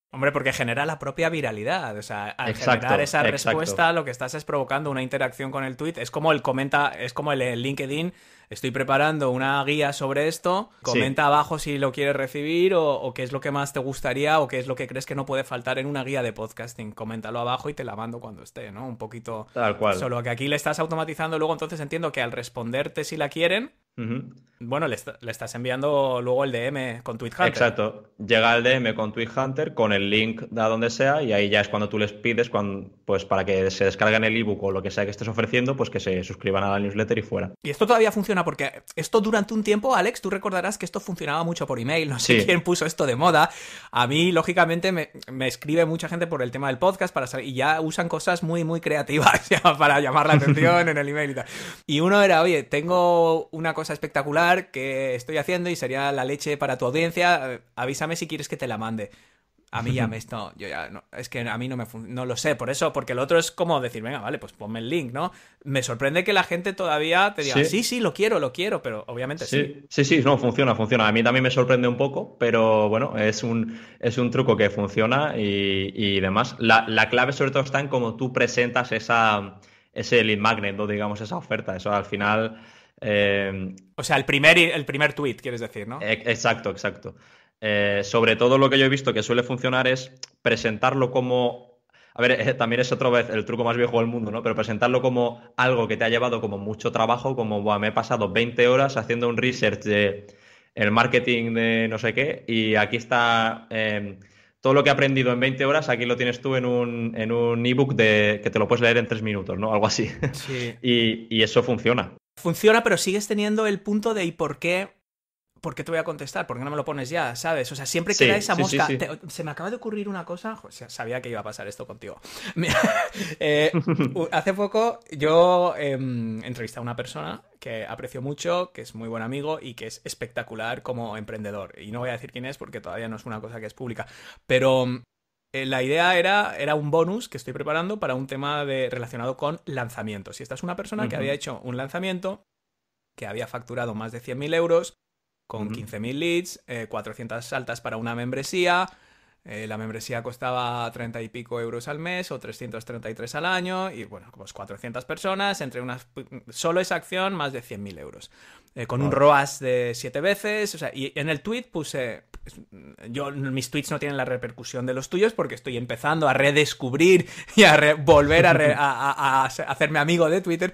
Hombre, porque genera la propia viralidad. O sea, al generar exacto, esa respuesta, exacto. lo que estás es provocando una interacción con el tweet. Es como el comenta, es como el LinkedIn. Estoy preparando una guía sobre esto. Sí, Comenta abajo si lo quieres recibir o qué es lo que más te gustaría o qué es lo que crees que no puede faltar en una guía de podcasting. Coméntalo abajo y te la mando cuando esté, ¿no? Un poquito. tal cual. Solo que aquí le estás automatizando. Luego, entonces entiendo que al responderte si la quieren, Ujú. bueno, le estás enviando luego el DM con Tweet Hunter. Exacto. Llega el DM con Twitch Hunter, con el link de a donde sea, y ahí ya es cuando tú les pides, pues para que se descarguen el ebook o lo que sea que estés ofreciendo, pues que se suscriban a la newsletter y fuera. Y esto todavía funciona porque esto durante un tiempo, Alex, tú recordarás que esto funcionaba mucho por email, no sé quién Sí, puso esto de moda. A mí, lógicamente, me escribe mucha gente por el tema del podcast y ya usan cosas muy, muy creativas ya, para llamar la atención en el email y tal. Y uno era, oye, tengo una cosa espectacular que estoy haciendo y sería la leche para tu audiencia, avísame si quieres que te la mande. A mí ya no, yo ya no, es que a mí no lo sé, por eso, porque el otro es como decir, venga, vale, pues ponme el link, ¿no? Me sorprende que la gente todavía te diga, sí, sí, sí, lo quiero, pero obviamente sí. sí, sí, sí, no, funciona, funciona. A mí también me sorprende un poco, pero bueno, es un truco que funciona y demás. La clave sobre todo está en cómo tú presentas ese lead magnet, ¿no? Digamos, esa oferta. Eso al final... O sea, el primer tweet, quieres decir, ¿no? Exacto, exacto. Sobre todo lo que yo he visto que suele funcionar es presentarlo como... A ver, también es otra vez el truco más viejo del mundo, ¿no? Pero presentarlo como algo que te ha llevado como mucho trabajo, como, "Buah, me he pasado 20 horas haciendo un research de el marketing de no sé qué, y aquí está todo lo que he aprendido en 20 horas, aquí lo tienes tú en un ebook que te lo puedes leer en 3 minutos, ¿no? Algo así. Sí. Y eso funciona. Funciona, pero sigues teniendo el punto de ¿y por qué? ¿Por qué te voy a contestar? ¿Por qué no me lo pones ya? ¿Sabes? O sea, siempre queda Sí, esa sí, sí, mosca. sí. Se me acaba de ocurrir una cosa. Joder, sabía que iba a pasar esto contigo. Mira, hace poco yo entrevisté a una persona que aprecio mucho, que es muy buen amigo y que es espectacular como emprendedor. Y no voy a decir quién es porque todavía no es una cosa que es pública. Pero la idea era un bonus que estoy preparando para un tema relacionado con lanzamientos. Y esta es una persona que había Ujú, hecho un lanzamiento que había facturado más de 100.000 euros con ujú. 15.000 leads, 400 altas para una membresía. La membresía costaba 30 y pico euros al mes o 333 al año. Y bueno, pues 400 personas, entre unas. Solo esa acción, más de 100.000 euros. Con un Wow. ROAS de 7 veces. O sea, y en el tweet puse. Mis tweets no tienen la repercusión de los tuyos porque estoy empezando a redescubrir y a volver a hacerme amigo de Twitter.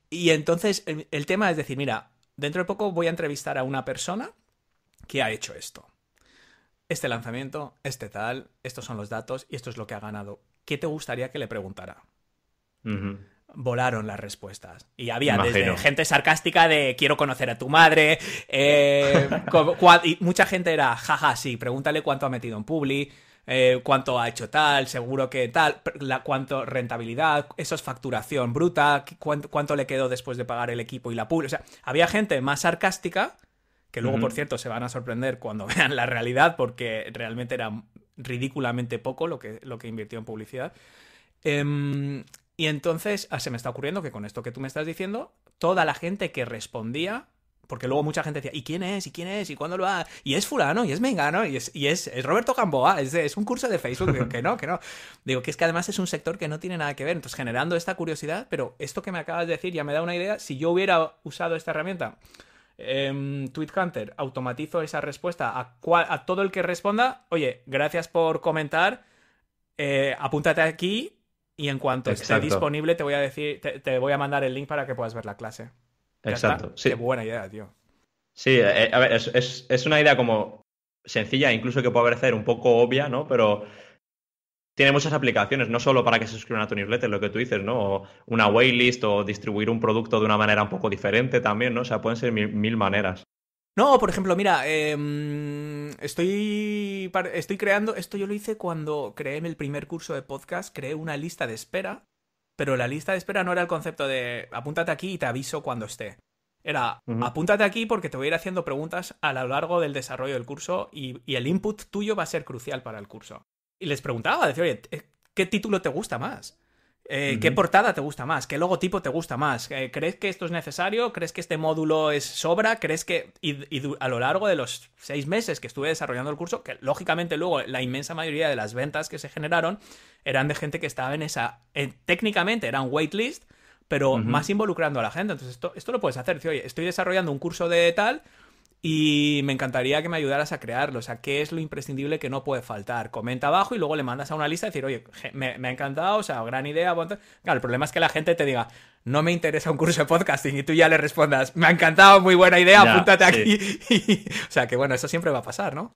Y entonces el tema es decir, mira, dentro de poco voy a entrevistar a una persona que ha hecho esto. Este lanzamiento, este tal, estos son los datos y esto es lo que ha ganado. ¿Qué te gustaría que le preguntara? Ujú. Volaron las respuestas. Y había desde Imagino. gente sarcástica de quiero conocer a tu madre, y mucha gente era, jaja, sí, pregúntale cuánto ha metido en Publi, cuánto ha hecho tal, seguro que tal, cuánto rentabilidad, eso es facturación bruta, cuánto le quedó después de pagar el equipo y la Publi. O sea, había gente más sarcástica, que luego, por Ujú. cierto, se van a sorprender cuando vean la realidad, porque realmente era ridículamente poco lo que invirtió en publicidad. Y entonces se me está ocurriendo que con esto que tú me estás diciendo, toda la gente que respondía Porque luego mucha gente decía, ¿y quién es? ¿Y quién es? ¿Y cuándo lo va? Y es fulano, y es mengano, y es Roberto Gamboa, es un curso de Facebook. Digo, que no, que no. Digo, que es que además es un sector que no tiene nada que ver. Entonces, generando esta curiosidad, pero esto que me acabas de decir ya me da una idea. Si yo hubiera usado esta herramienta, TweetHunter, automatizo esa respuesta a todo el que responda, oye, gracias por comentar, apúntate aquí y en cuanto esté disponible te voy a decir, te voy a mandar el link para que puedas ver la clase. Ya Exacto, está. sí. Qué buena idea, tío. Sí, a ver, es una idea como sencilla, incluso que puede parecer un poco obvia, ¿no? Pero tiene muchas aplicaciones, no solo para que se suscriban a tu newsletter, lo que tú dices, ¿no? O una waitlist o distribuir un producto de una manera un poco diferente también, ¿no? O sea, pueden ser mil maneras. No, por ejemplo, mira, estoy creando, esto yo lo hice cuando creé el primer curso de podcast, creé una lista de espera, pero la lista de espera no era el concepto de apúntate aquí y te aviso cuando esté. Era, apúntate aquí porque te voy a ir haciendo preguntas a lo largo del desarrollo del curso y el input tuyo va a ser crucial para el curso. Y les preguntaba, decía, oye, ¿qué título te gusta más? ¿Qué portada te gusta más? ¿Qué logotipo te gusta más? ¿Crees que esto es necesario? ¿Crees que este módulo es sobra? ¿Crees que...? Y a lo largo de los 6 meses que estuve desarrollando el curso, que lógicamente luego la inmensa mayoría de las ventas que se generaron eran de gente que estaba en esa... técnicamente eran waitlist, pero más involucrando a la gente. Entonces esto lo puedes hacer. Dice, oye, estoy desarrollando un curso de tal y me encantaría que me ayudaras a crearlo. O sea, ¿qué es lo imprescindible que no puede faltar? Comenta abajo y luego le mandas a una lista y decir, oye, me ha encantado, o sea, gran idea. Claro, el problema es que la gente te diga, no me interesa un curso de podcasting y tú ya le respondas, me ha encantado, muy buena idea, ya, apúntate aquí. O sea, que bueno, eso siempre va a pasar, ¿no?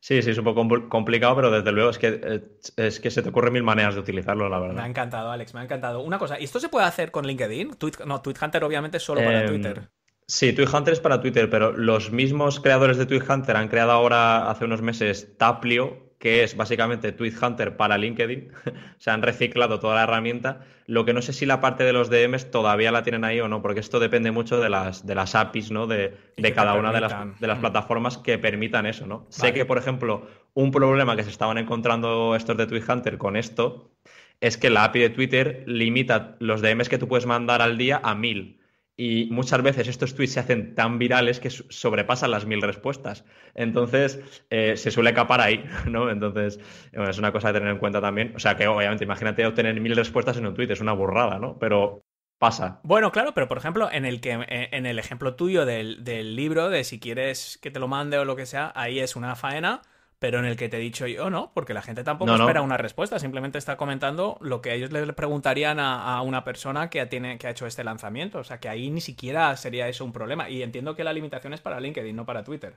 Sí, es un poco complicado, pero desde luego es que se te ocurren mil maneras de utilizarlo, la verdad. Me ha encantado, Alex, me ha encantado. Una cosa, ¿y esto se puede hacer con LinkedIn? TweetHunter obviamente es solo para Twitter. Sí, TweetHunter es para Twitter, pero los mismos creadores de TweetHunter han creado ahora, hace unos meses, Taplio, que es básicamente TweetHunter para LinkedIn. O sea, han reciclado toda la herramienta. Lo que no sé si la parte de los DMs todavía la tienen ahí o no, porque esto depende mucho de las APIs, ¿no? De cada una de las plataformas que permitan eso, ¿no? Vale. Sé que, por ejemplo, un problema que se estaban encontrando estos de TweetHunter con esto es que la API de Twitter limita los DMs que tú puedes mandar al día a 1000. Y muchas veces estos tweets se hacen tan virales que sobrepasan las 1000 respuestas. Entonces, se suele capar ahí, ¿no? Entonces, bueno, es una cosa a tener en cuenta también. O sea, que obviamente, imagínate obtener 1000 respuestas en un tweet, es una burrada, ¿no? Pero pasa. Bueno, claro, pero por ejemplo, en el ejemplo tuyo del libro, de si quieres que te lo mande o lo que sea, ahí es una faena. Pero en el que te he dicho yo, no, porque la gente tampoco espera una respuesta, simplemente está comentando lo que ellos le preguntarían a una persona que ha hecho este lanzamiento. O sea, que ahí ni siquiera sería eso un problema. Y entiendo que la limitación es para LinkedIn, no para Twitter.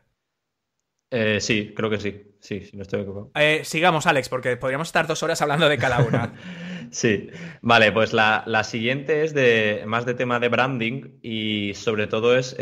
Sí, creo que sí. Sí, no estoy equivocado. Sigamos, Alex, porque podríamos estar 2 horas hablando de cada una. Sí, vale, pues la siguiente es más de tema de branding y sobre todo es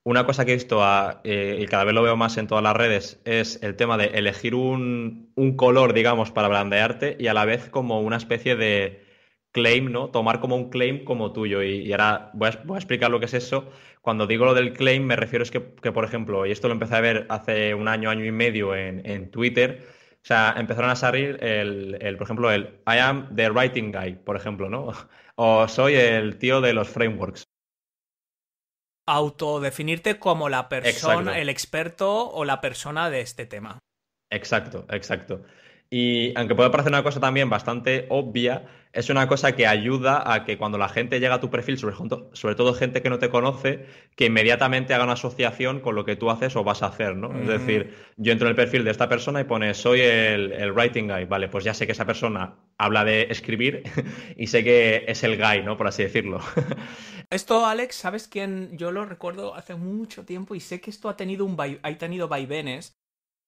una cosa que he visto y cada vez lo veo más en todas las redes es el tema de elegir un color, digamos, para brandearte y a la vez como una especie de claim, ¿no? Tomar como un claim como tuyo. Y ahora voy a explicar lo que es eso. Cuando digo lo del claim me refiero es que por ejemplo, y esto lo empecé a ver hace un año y medio en Twitter, o sea, empezaron a salir por ejemplo, I am the writing guy, por ejemplo, ¿no? O soy el tío de los frameworks. Autodefinirte como la persona, Exacto. El experto o la persona de este tema. Exacto, exacto. Y aunque puede parecer una cosa también bastante obvia, es una cosa que ayuda a que cuando la gente llega a tu perfil, sobre todo gente que no te conoce, que inmediatamente haga una asociación con lo que tú haces o vas a hacer, ¿no? Es decir, yo entro en el perfil de esta persona y pone, soy el writing guy, vale, pues ya sé que esa persona habla de escribir y sé que es el guy, ¿no? Por así decirlo. Esto, Alex, ¿sabes quién? Yo lo recuerdo hace mucho tiempo y sé que esto ha tenido vaivenes.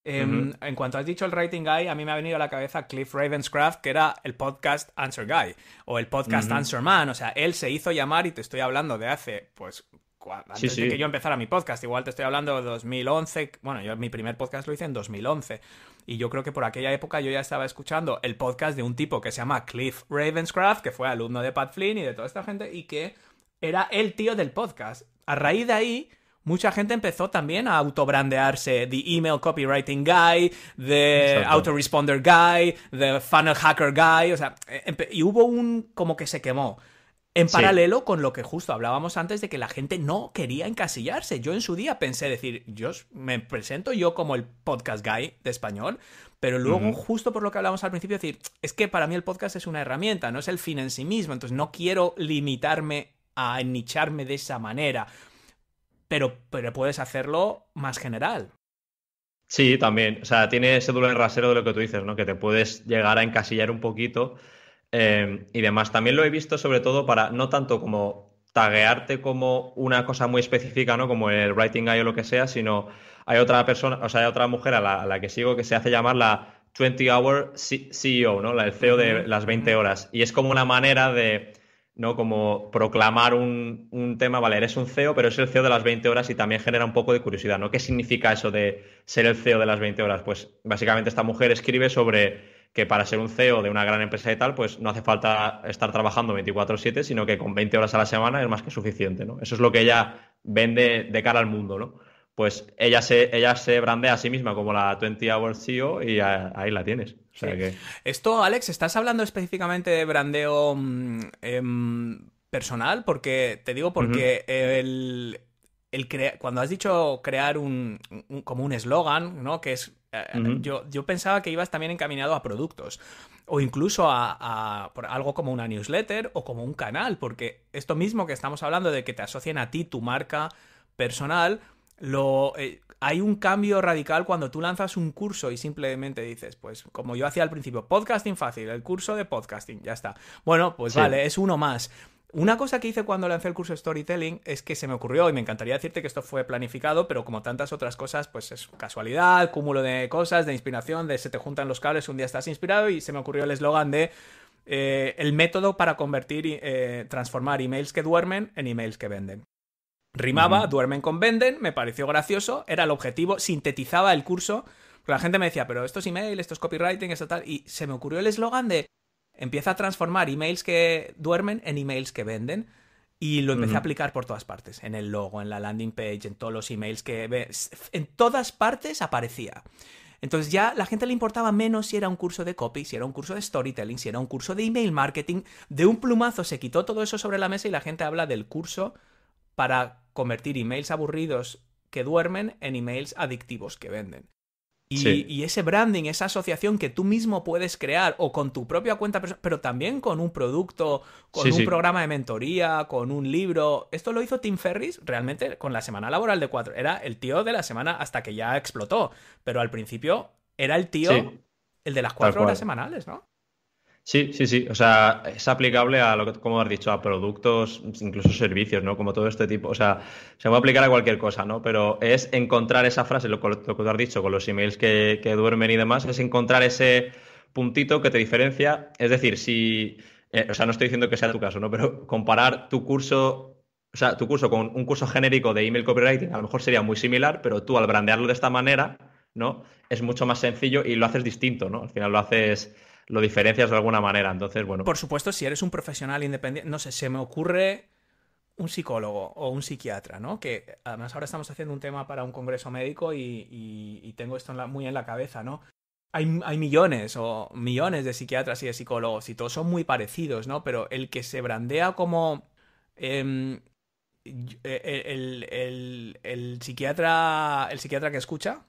En cuanto has dicho el Writing Guy, a mí me ha venido a la cabeza Cliff Ravenscraft, que era el podcast Answer Guy o el podcast Answer Man. O sea, él se hizo llamar, y te estoy hablando de hace, pues, antes de que yo empezara mi podcast. Igual te estoy hablando de 2011. Bueno, mi primer podcast lo hice en 2011. Y yo creo que por aquella época yo ya estaba escuchando el podcast de un tipo que se llama Cliff Ravenscraft, que fue alumno de Pat Flynn y de toda esta gente, y que era el tío del podcast. A raíz de ahí, mucha gente empezó también a autobrandearse The Email Copywriting Guy, The Autoresponder Guy, The Funnel Hacker Guy, o sea, y hubo como que se quemó. En Sí. paralelo con lo que justo hablábamos antes de que la gente no quería encasillarse. Yo en su día pensé decir, yo me presento yo como el podcast guy de español, pero luego Ujú. justo por lo que hablábamos al principio decir, es que para mí el podcast es una herramienta, no es el fin en sí mismo, entonces no quiero limitarme a nicharme de esa manera, pero puedes hacerlo más general. Sí, también. O sea, tiene ese doble rasero de lo que tú dices, ¿no? Que te puedes llegar a encasillar un poquito y demás. También lo he visto sobre todo para no tanto como taguearte como una cosa muy específica, ¿no? Como el Writing Guy o lo que sea, sino hay otra persona, o sea, hay otra mujer a la que sigo que se hace llamar la 20-hour CEO, ¿no? El CEO Ujú, de las ujú. 20 horas. Y es como una manera de, ¿no? Como proclamar un tema, vale, eres un CEO, pero es el CEO de las 20 horas y también genera un poco de curiosidad, ¿no? ¿Qué significa eso de ser el CEO de las 20 horas? Pues básicamente esta mujer escribe sobre que para ser un CEO de una gran empresa y tal, pues no hace falta estar trabajando 24/7, sino que con 20 horas a la semana es más que suficiente, ¿no? Eso es lo que ella vende de cara al mundo, ¿no? Pues ella se brandea a sí misma como la 20-hour CEO y ahí la tienes. O Sí. sea que... Esto, Alex, ¿estás hablando específicamente de brandeo personal? Porque te digo, Ujú, porque cuando has dicho crear como un eslogan, ¿no? Que es. ujú, Yo pensaba que ibas también encaminado a productos. O incluso por algo como una newsletter o como un canal. Porque esto mismo que estamos hablando de que te asocien a ti tu marca personal hay un cambio radical cuando tú lanzas un curso y simplemente dices, pues como yo hacía al principio, podcasting fácil, el curso de podcasting, ya está. Bueno, pues sí, vale, es uno más. Una cosa que hice cuando lancé el curso de storytelling es que se me ocurrió, y me encantaría decirte que esto fue planificado, pero como tantas otras cosas, pues es casualidad, cúmulo de cosas, de inspiración, de se te juntan los cables, un día estás inspirado y se me ocurrió el eslogan de el método para transformar emails que duermen en emails que venden. Rimaba, ujú, duermen con venden, me pareció gracioso, era el objetivo, sintetizaba el curso, pero la gente me decía, pero esto es email, esto es copywriting, esto tal, y se me ocurrió el eslogan de empieza a transformar emails que duermen en emails que venden, y lo empecé a ujú. aplicar por todas partes, en el logo, en la landing page, en todos los emails que ves, en todas partes aparecía. Entonces ya la gente le importaba menos si era un curso de copy, si era un curso de storytelling, si era un curso de email marketing. De un plumazo se quitó todo eso sobre la mesa y la gente habla del curso para convertir emails aburridos que duermen en emails adictivos que venden. Sí, Y ese branding, esa asociación que tú mismo puedes crear o con tu propia cuenta personal, pero también con un producto, con sí, un sí. programa de mentoría, con un libro. Esto lo hizo Tim Ferriss realmente con la semana laboral de 4. Era el tío de la semana hasta que ya explotó. Pero al principio era el tío, Sí, el de las tal 4 horas cual. semanales, ¿no? Sí, sí, sí. O sea, es aplicable a lo que, como has dicho, a productos, incluso servicios, ¿no? Como todo este tipo. O sea, se puede aplicar a cualquier cosa, ¿no? Pero es encontrar esa frase, lo que tú has dicho con los emails que duermen y demás, es encontrar ese puntito que te diferencia. Es decir, si, o sea, no estoy diciendo que sea tu caso, ¿no? Pero comparar tu curso, o sea, tu curso con un curso genérico de email copywriting, a lo mejor sería muy similar, pero tú al brandearlo de esta manera, ¿no? Es mucho más sencillo y lo haces distinto, ¿no? Al final lo diferencias de alguna manera. Entonces, bueno. Por supuesto, si eres un profesional independiente, no sé, se me ocurre un psicólogo o un psiquiatra, ¿no? Que además ahora estamos haciendo un tema para un congreso médico y tengo esto muy en la cabeza, ¿no? Hay millones o millones de psiquiatras y de psicólogos y todos son muy parecidos, ¿no? Pero el que se brandea como em, el psiquiatra que escucha,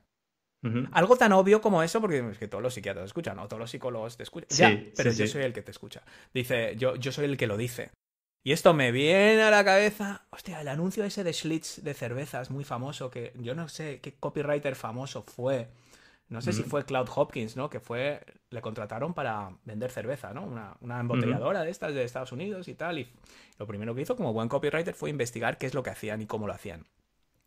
Ujú. algo tan obvio como eso, porque es que todos los psiquiatras escuchan, ¿no? Todos los psicólogos te escuchan. Ya, Sí, sí, pero yo soy sí. el que te escucha. Dice, yo soy el que lo dice. Y esto me viene a la cabeza. Hostia, el anuncio ese de Schlitz de cervezas, muy famoso, que yo no sé qué copywriter famoso fue. No sé si Ujú, fue Cloud Hopkins, ¿no? Que fue. Le contrataron para vender cerveza, ¿no? Una ujú. embotelladora de estas de Estados Unidos y tal. Y lo primero que hizo como buen copywriter fue investigar qué es lo que hacían y cómo lo hacían.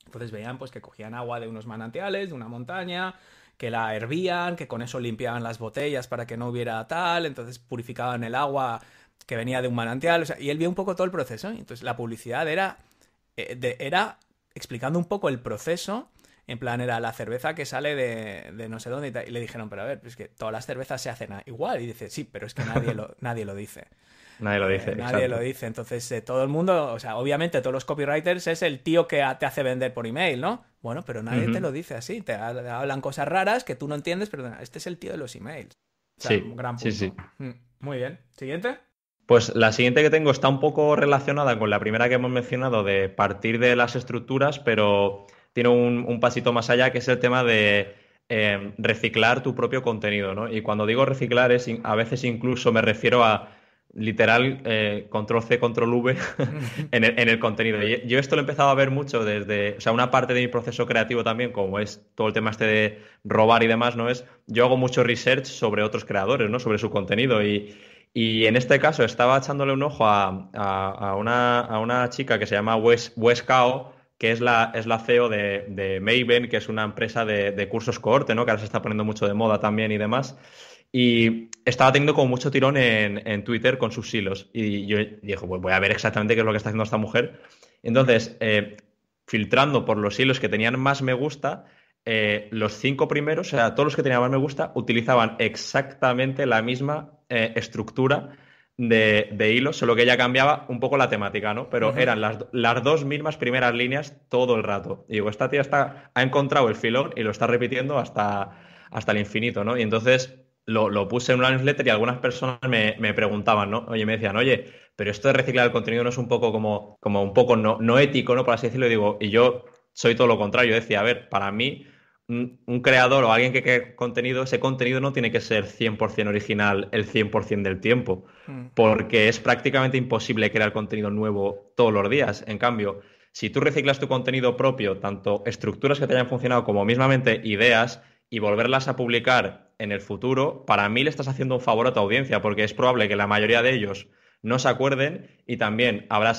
Entonces veían pues que cogían agua de unos manantiales, de una montaña, que la hervían, que con eso limpiaban las botellas para que no hubiera tal, entonces purificaban el agua que venía de un manantial, o sea, y él vio un poco todo el proceso. Y entonces la publicidad era explicando un poco el proceso, en plan era la cerveza que sale de no sé dónde y le dijeron, pero a ver, es que todas las cervezas se hacen igual, y dice, sí, pero es que nadie lo dice. Nadie lo dice, Nadie lo exacto. dice. Entonces, todo el mundo, o sea, obviamente todos los copywriters es el tío que te hace vender por email, ¿no? Bueno, pero nadie te Ujú. lo dice así. Hablan cosas raras que tú no entiendes, pero este es el tío de los emails. O sea, un Sí, gran sí, punto. sí. Muy bien. ¿Siguiente? Pues la siguiente que tengo está un poco relacionada con la primera que hemos mencionado de partir de las estructuras, pero tiene un pasito más allá, que es el tema de reciclar tu propio contenido, ¿no? Y cuando digo reciclar, a veces incluso me refiero a literal control C, control V en el contenido. Y yo esto lo he empezado a ver mucho desde, o sea, una parte de mi proceso creativo también, como es todo el tema este de robar y demás, ¿no? Yo hago mucho research sobre otros creadores, ¿no? Sobre su contenido y en este caso estaba echándole un ojo a una chica que se llama Wes Kao, que es la CEO de Maven, que es una empresa de cursos cohorte, ¿no? Que ahora se está poniendo mucho de moda también y demás. Y estaba teniendo como mucho tirón en Twitter con sus hilos. Y yo dije, pues voy a ver exactamente qué es lo que está haciendo esta mujer. Entonces, filtrando por los hilos que tenían más me gusta, los 5 primeros, o sea, todos los que tenían más me gusta, utilizaban exactamente la misma estructura de hilos, solo que ella cambiaba un poco la temática, ¿no? Pero eran las dos mismas primeras líneas todo el rato. Y digo, esta tía ha encontrado el filón y lo está repitiendo hasta el infinito, ¿no? Y entonces lo puse en una newsletter y algunas personas me preguntaban, ¿no? Oye, me decían, oye, pero esto de reciclar el contenido no es un poco como un poco no ético, ¿no? Por así decirlo. Y yo soy todo lo contrario. Yo decía, a ver, para mí un creador o alguien que cree contenido, ese contenido no tiene que ser 100% original el 100% del tiempo, Mm. porque es prácticamente imposible crear contenido nuevo todos los días. En cambio, si tú reciclas tu contenido propio, tanto estructuras que te hayan funcionado como mismamente ideas, y volverlas a publicar en el futuro, para mí le estás haciendo un favor a tu audiencia, porque es probable que la mayoría de ellos no se acuerden y también habrás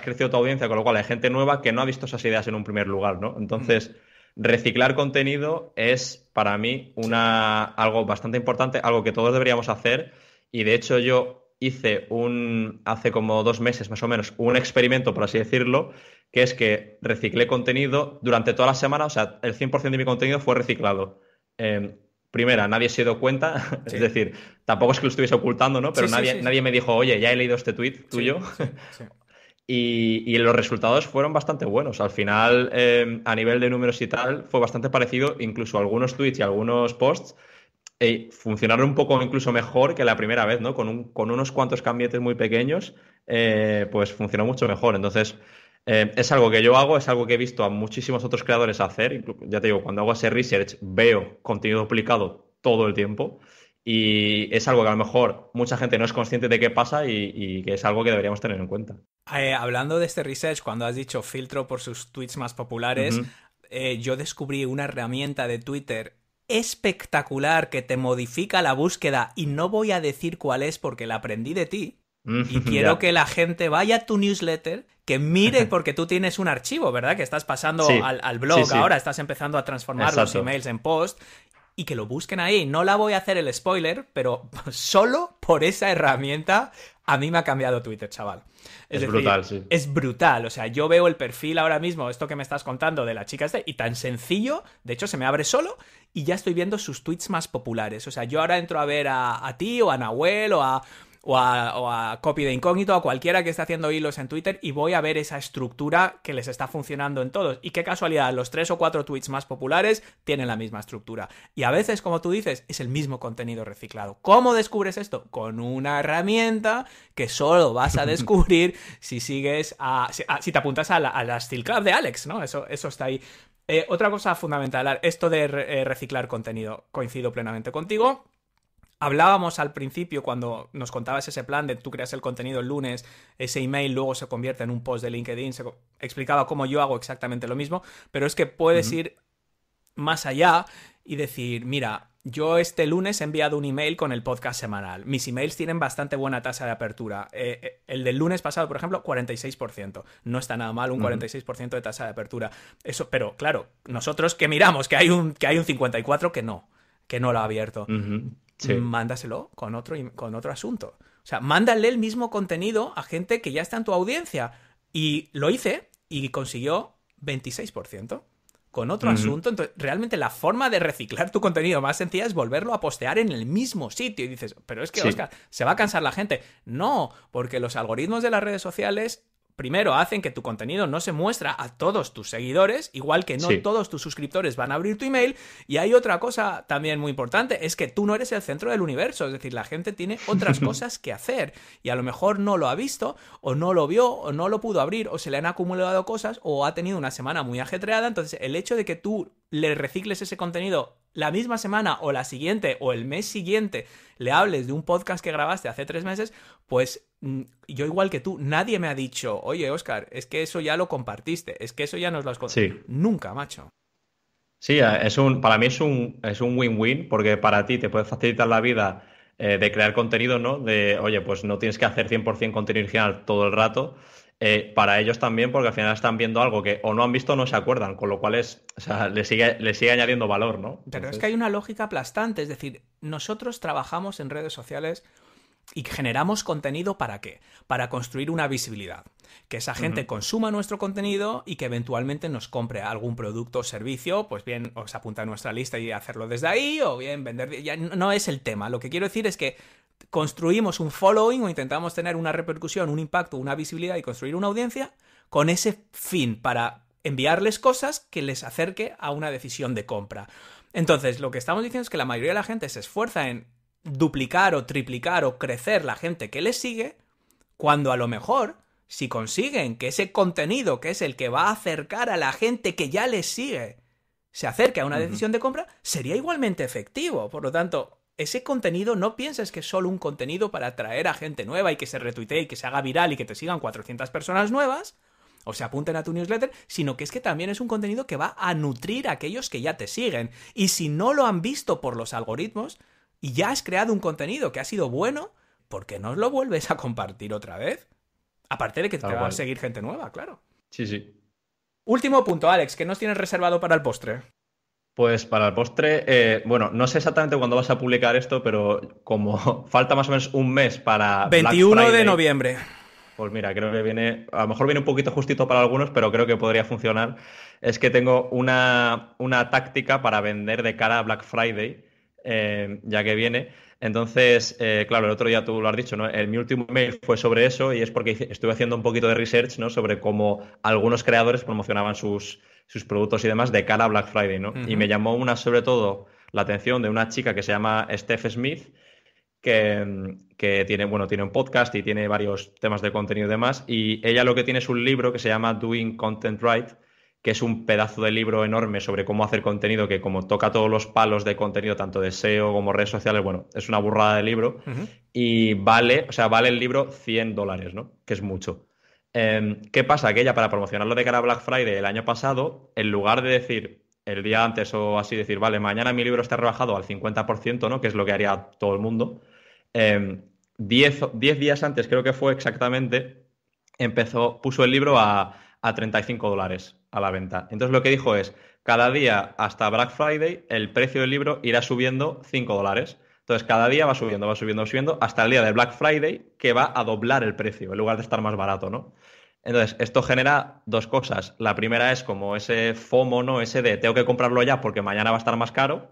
crecido tu audiencia, con lo cual hay gente nueva que no ha visto esas ideas en un primer lugar, ¿no? Entonces, reciclar contenido es para mí Sí. algo bastante importante, algo que todos deberíamos hacer y de hecho yo hice hace como 2 meses más o menos, un experimento, por así decirlo, que es que reciclé contenido durante toda la semana, o sea, el 100% de mi contenido fue reciclado. Eh, Primera, nadie se dio cuenta, es Sí. decir, tampoco es que lo estuviese ocultando, ¿no? Sí, Pero sí, nadie, sí, sí. nadie me dijo, oye, ya he leído este tweet Sí, tuyo. sí, sí. Y los resultados fueron bastante buenos. Al final, a nivel de números y tal, fue bastante parecido. Incluso algunos tweets y algunos posts funcionaron un poco incluso mejor que la primera vez, ¿no? Con unos cuantos cambios muy pequeños, pues funcionó mucho mejor. Entonces, es algo que yo hago, es algo que he visto a muchísimos otros creadores hacer. Ya te digo, cuando hago ese research, veo contenido duplicado todo el tiempo. Y es algo que a lo mejor mucha gente no es consciente de qué pasa y que es algo que deberíamos tener en cuenta. Hablando de este research, cuando has dicho filtro por sus tweets más populares, Ujú. yo descubrí una herramienta de Twitter espectacular que te modifica la búsqueda y no voy a decir cuál es porque la aprendí de ti. Y quiero Ya. que la gente vaya a tu newsletter, que mire, porque tú tienes un archivo, ¿verdad? Que estás pasando Sí, al sí, blog sí, ahora, estás empezando a transformar los exacto. emails en post y que lo busquen ahí. No la voy a hacer el spoiler, pero solo por esa herramienta a mí me ha cambiado Twitter, chaval. Es Es decir, brutal, sí. es brutal. O sea, yo veo el perfil ahora mismo, esto que me estás contando de la chica esta, y tan sencillo, de hecho se me abre solo y ya estoy viendo sus tweets más populares. O sea, yo ahora entro a ver a ti o a Nahuel o a Copy de Incógnito, a cualquiera que esté haciendo hilos en Twitter y voy a ver esa estructura que les está funcionando en todos. Y qué casualidad, los 3 o 4 tweets más populares tienen la misma estructura. Y a veces, como tú dices, es el mismo contenido reciclado. ¿Cómo descubres esto? Con una herramienta que solo vas a descubrir si sigues si te apuntas a la Steel Club de Alex, ¿no? Eso está ahí. Otra cosa fundamental, esto de reciclar contenido, coincido plenamente contigo. Hablábamos al principio cuando nos contabas ese plan de tú creas el contenido el lunes, ese email luego se convierte en un post de LinkedIn, explicaba cómo yo hago exactamente lo mismo, pero es que puedes Ujú. ir más allá y decir, mira, yo este lunes he enviado un email con el podcast semanal. Mis emails tienen bastante buena tasa de apertura. El del lunes pasado, por ejemplo, 46%. No está nada mal un Ujú. 46% de tasa de apertura. Eso, pero claro, nosotros que miramos que hay un 54% que no lo ha abierto. Ujú. Sí. Mándaselo con otro asunto. O sea, mándale el mismo contenido a gente que ya está en tu audiencia. Y lo hice y consiguió 26% con otro Ujú. asunto. Entonces, realmente la forma de reciclar tu contenido más sencilla es volverlo a postear en el mismo sitio. Y dices, pero es que, Sí. Oscar, ¿se va a cansar la gente? No, porque los algoritmos de las redes sociales primero, hacen que tu contenido no se muestra a todos tus seguidores, igual que no todos tus suscriptores van a abrir tu email. Y hay otra cosa también muy importante, es que tú no eres el centro del universo, es decir, la gente tiene otras cosas que hacer y a lo mejor no lo ha visto, o no lo vio, o no lo pudo abrir, o se le han acumulado cosas, o ha tenido una semana muy ajetreada. Entonces, el hecho de que tú le recicles ese contenido la misma semana o la siguiente o el mes siguiente le hables de un podcast que grabaste hace 3 meses, pues yo igual que tú, nadie me ha dicho, oye, Óscar, es que eso ya lo compartiste, es que eso ya nos lo has contado. Sí. Nunca, macho. Sí, para mí es un win-win porque para ti te puede facilitar la vida de crear contenido, ¿no? De, oye, pues no tienes que hacer 100% contenido original todo el rato. Para ellos también, porque al final están viendo algo que o no han visto o no se acuerdan, con lo cual o sea, le sigue añadiendo valor, ¿no? Pero Entonces... es que hay una lógica aplastante, es decir, nosotros trabajamos en redes sociales y generamos contenido ¿para qué? Para construir una visibilidad. Que esa gente consuma nuestro contenido y que eventualmente nos compre algún producto o servicio, pues bien, os apunta a nuestra lista y hacerlo desde ahí, o bien vender... Ya no es el tema. Lo que quiero decir es que construimos un following o intentamos tener una repercusión, un impacto, una visibilidad y construir una audiencia con ese fin para enviarles cosas que les acerque a una decisión de compra. Entonces, lo que estamos diciendo es que la mayoría de la gente se esfuerza en duplicar o triplicar o crecer la gente que les sigue, cuando a lo mejor, si consiguen que ese contenido, que es el que va a acercar a la gente que ya les sigue, se acerque a una decisión de compra, sería igualmente efectivo. Por lo tanto, ese contenido no pienses que es solo un contenido para atraer a gente nueva y que se retuitee y que se haga viral y que te sigan 400 personas nuevas o se apunten a tu newsletter, sino que es que también es un contenido que va a nutrir a aquellos que ya te siguen. Y si no lo han visto por los algoritmos y ya has creado un contenido que ha sido bueno, ¿por qué no lo vuelves a compartir otra vez? Aparte de que te va a seguir gente nueva, claro. Sí, sí. Último punto, Alex, ¿qué nos tienes reservado para el postre? Pues para el postre, bueno, no sé exactamente cuándo vas a publicar esto, pero como falta más o menos un mes para 21 Black Friday, de noviembre. Pues mira, creo que viene, a lo mejor viene un poquito justito para algunos, pero creo que podría funcionar. Es que tengo una táctica para vender de cara a Black Friday, ya que viene. Entonces, claro, el otro día tú lo has dicho, ¿no? Mi último mail fue sobre eso y es porque estuve haciendo un poquito de research, ¿no? Sobre cómo algunos creadores promocionaban sus productos y demás de cara a Black Friday, ¿no? Y me llamó sobre todo la atención de una chica que se llama Steph Smith, que tiene un podcast y tiene varios temas de contenido y demás. Y ella lo que tiene es un libro que se llama Doing Content Right, que es un pedazo de libro enorme sobre cómo hacer contenido, que como toca todos los palos de contenido, tanto de SEO como redes sociales, bueno, es una burrada de libro. Y vale el libro $100, ¿no? Que es mucho. ¿Qué pasa? Que ella, para promocionarlo de cara a Black Friday el año pasado, en lugar de decir el día antes o así, decir, vale, mañana mi libro está rebajado al 50%, ¿no? Que es lo que haría todo el mundo. 10 días antes, creo que fue exactamente, puso el libro a $35 a la venta. Entonces lo que dijo es, cada día hasta Black Friday el precio del libro irá subiendo $5. Entonces cada día va subiendo hasta el día de Black Friday, que va a doblar el precio en lugar de estar más barato, ¿no? Entonces, esto genera dos cosas. La primera es como ese FOMO, ¿no? Ese de tengo que comprarlo ya porque mañana va a estar más caro.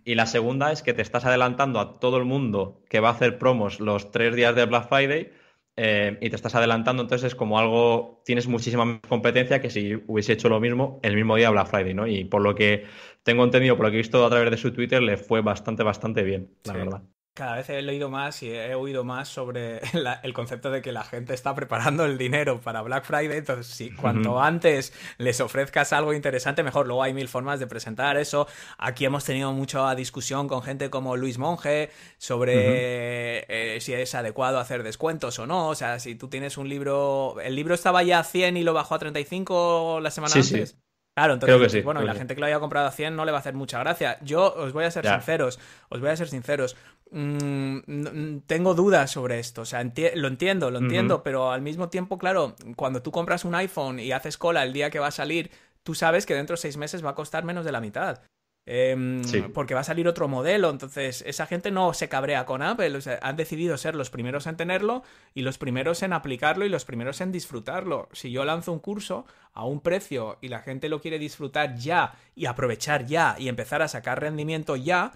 Y la segunda es que te estás adelantando a todo el mundo que va a hacer promos los 3 días de Black Friday y te estás adelantando. Entonces es como algo, tienes muchísima más competencia que si hubiese hecho lo mismo el mismo día de Black Friday, ¿no? Y por lo que tengo entendido, por lo que he visto a través de su Twitter, le fue bastante bien, la verdad. Cada vez he leído más y he oído más sobre el concepto de que la gente está preparando el dinero para Black Friday. Entonces, sí, cuanto antes les ofrezcas algo interesante, mejor. Luego hay 1000 formas de presentar eso. Aquí hemos tenido mucha discusión con gente como Luis Monge sobre si es adecuado hacer descuentos o no. O sea, si tú tienes un libro... El libro estaba ya a 100 y lo bajó a 35 la semana antes. Sí. Claro, entonces, creo que sí, bueno, y la gente que lo haya comprado a 100 no le va a hacer mucha gracia. Yo os voy a ser sinceros. Tengo dudas sobre esto. O sea, lo entiendo, pero al mismo tiempo, claro, cuando tú compras un iPhone y haces cola el día que va a salir, tú sabes que dentro de 6 meses va a costar menos de la mitad. Porque va a salir otro modelo. Entonces esa gente no se cabrea con Apple. O sea, han decidido ser los primeros en tenerlo y los primeros en aplicarlo y los primeros en disfrutarlo. Si yo lanzo un curso a un precio y la gente lo quiere disfrutar ya y aprovechar ya y empezar a sacar rendimiento ya,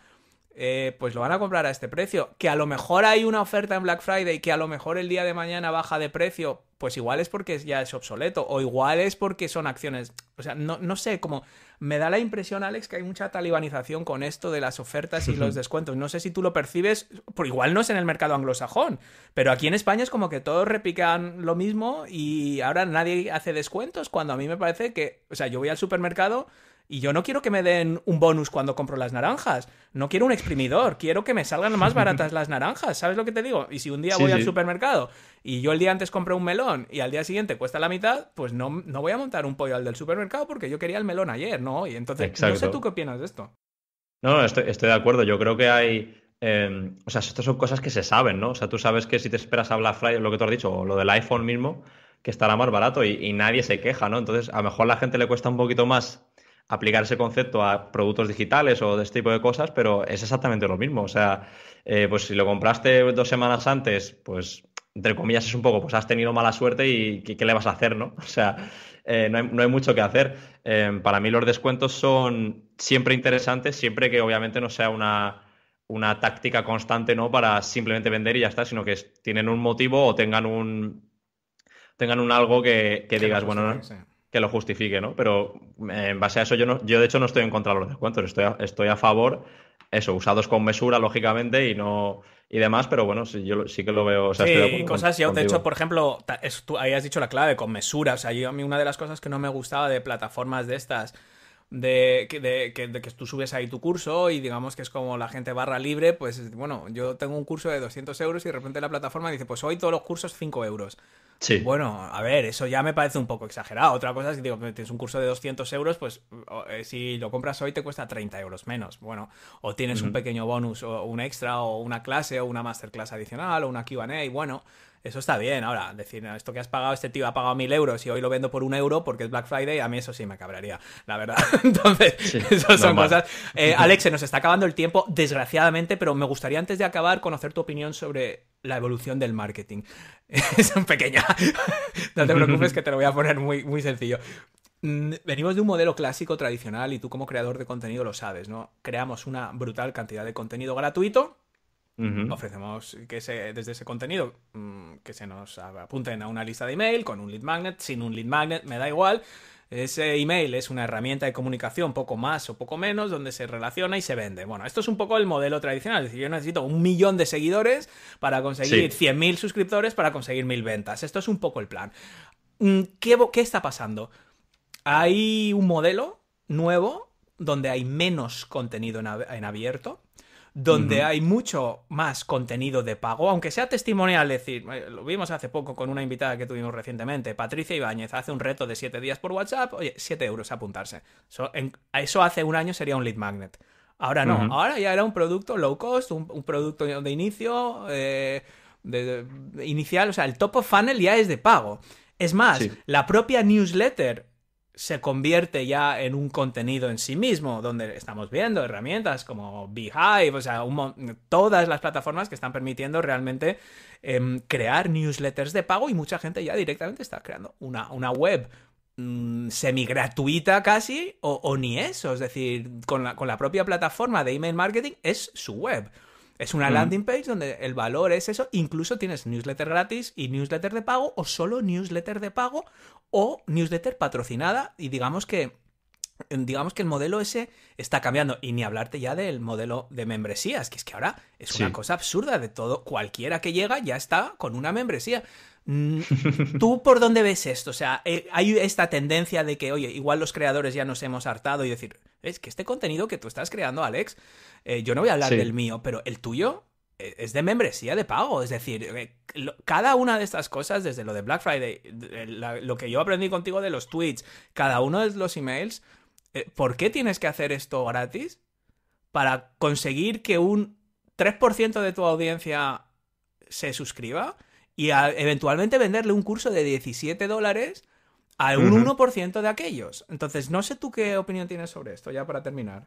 pues lo van a comprar a este precio. Que a lo mejor hay una oferta en Black Friday, que a lo mejor el día de mañana baja de precio, pues igual es porque ya es obsoleto, o igual es porque son acciones, o sea, no sé, como me da la impresión, Alex, que hay mucha talibanización con esto de las ofertas y los descuentos. No sé si tú lo percibes, por igual no es en el mercado anglosajón, pero aquí en España es como que todos repican lo mismo y ahora nadie hace descuentos, cuando a mí me parece que, o sea, yo voy al supermercado y yo no quiero que me den un bonus cuando compro las naranjas. No quiero un exprimidor. Quiero que me salgan más baratas las naranjas. ¿Sabes lo que te digo? Y si un día voy al supermercado y yo el día antes compré un melón y al día siguiente cuesta la mitad, pues no voy a montar un pollo al del supermercado porque yo quería el melón ayer, ¿no? Y entonces, Exacto. no sé tú qué opinas de esto. No, estoy de acuerdo. Yo creo que hay. O sea, estas son cosas que se saben, ¿no? O sea, tú sabes que si te esperas a Black Friday, lo que tú has dicho, o lo del iPhone mismo, que estará más barato y nadie se queja, ¿no? Entonces, a lo mejor a la gente le cuesta un poquito más aplicar ese concepto a productos digitales o de este tipo de cosas, pero es exactamente lo mismo. O sea, pues si lo compraste 2 semanas antes, pues entre comillas es un poco, pues has tenido mala suerte y ¿qué le vas a hacer, no? O sea, no hay mucho que hacer. Para mí los descuentos son siempre interesantes, siempre que obviamente no sea una táctica constante, ¿no? Para simplemente vender y ya está, sino que tienen un motivo o tengan un algo que digas, bueno, ¿no? Que lo justifique, ¿no? Pero en base a eso yo de hecho no estoy en contra de los descuentos, estoy a favor, eso, usados con mesura, lógicamente, y demás, pero bueno, sí, yo sí que lo veo, o sea, estoy de Sí, acuerdo cosas, yo, de contigo. hecho, por ejemplo, tú ahí has dicho la clave, con mesura. O sea, a mí una de las cosas que no me gustaba de plataformas de estas, de que tú subes ahí tu curso y digamos que es como la gente barra libre, pues bueno, yo tengo un curso de 200 euros y de repente la plataforma dice, pues hoy todos los cursos 5 euros. Sí. Bueno, a ver, eso ya me parece un poco exagerado. Otra cosa es que digo, tienes un curso de 200 euros, pues si lo compras hoy te cuesta 30 euros menos. Bueno, o tienes un Ujú. pequeño bonus o un extra o una clase o una masterclass adicional o una Q&A. Bueno, eso está bien. Ahora, decir, "No, esto que has pagado, este tío ha pagado 1000 euros y hoy lo vendo por 1 euro porque es Black Friday", a mí eso sí me cabrearía, la verdad. Entonces, Sí, esas son normal. cosas. Alex, se nos está acabando el tiempo, desgraciadamente, pero me gustaría antes de acabar conocer tu opinión sobre la evolución del marketing. Es un pequeña. No te preocupes que te lo voy a poner muy, muy sencillo. Venimos de un modelo clásico tradicional y tú como creador de contenido lo sabes, ¿no? Creamos una brutal cantidad de contenido gratuito, Ujú. ofrecemos desde ese contenido que se nos apunten a una lista de email con un lead magnet, sin un lead magnet, me da igual. Ese email es una herramienta de comunicación poco más o poco menos donde se relaciona y se vende. Bueno, esto es un poco el modelo tradicional. Es decir, yo necesito 1 millón de seguidores para conseguir Sí. 100.000 suscriptores para conseguir 1000 ventas. Esto es un poco el plan. ¿Qué está pasando? Hay un modelo nuevo donde hay menos contenido en abierto, donde Ujú. hay mucho más contenido de pago, aunque sea testimonial. Es decir, lo vimos hace poco con una invitada que tuvimos recientemente, Patricia Ibáñez, hace un reto de 7 días por WhatsApp, oye, 7 euros a apuntarse. Eso hace un año sería un lead magnet. Ahora no, Ujú. ahora ya era un producto low cost, un producto de inicio, inicial, o sea, el top of funnel ya es de pago. Es más, Sí. la propia newsletter se convierte ya en un contenido en sí mismo, donde estamos viendo herramientas como Beehive, o sea, todas las plataformas que están permitiendo realmente crear newsletters de pago y mucha gente ya directamente está creando una web semi gratuita casi o ni eso, es decir, con la propia plataforma de email marketing es su web. Es una Ujú. landing page donde el valor es eso. Incluso tienes newsletter gratis y newsletter de pago o solo newsletter de pago o newsletter patrocinada y digamos que el modelo ese está cambiando y ni hablarte ya del modelo de membresías, que es que ahora es una Sí. cosa absurda de todo, cualquiera que llega ya está con una membresía. ¿Tú por dónde ves esto? O sea, hay esta tendencia de que, oye, igual los creadores ya nos hemos hartado y decir, es que este contenido que tú estás creando, Alex, yo no voy a hablar del Sí. mío, pero el tuyo es de membresía de pago. Es decir, cada una de estas cosas, desde lo de Black Friday, lo que yo aprendí contigo de los tweets, cada uno de los emails, ¿por qué tienes que hacer esto gratis? Para conseguir que un 3% de tu audiencia se suscriba y eventualmente venderle un curso de $17 a un Ujú. 1% de aquellos. Entonces, no sé tú qué opinión tienes sobre esto, ya para terminar.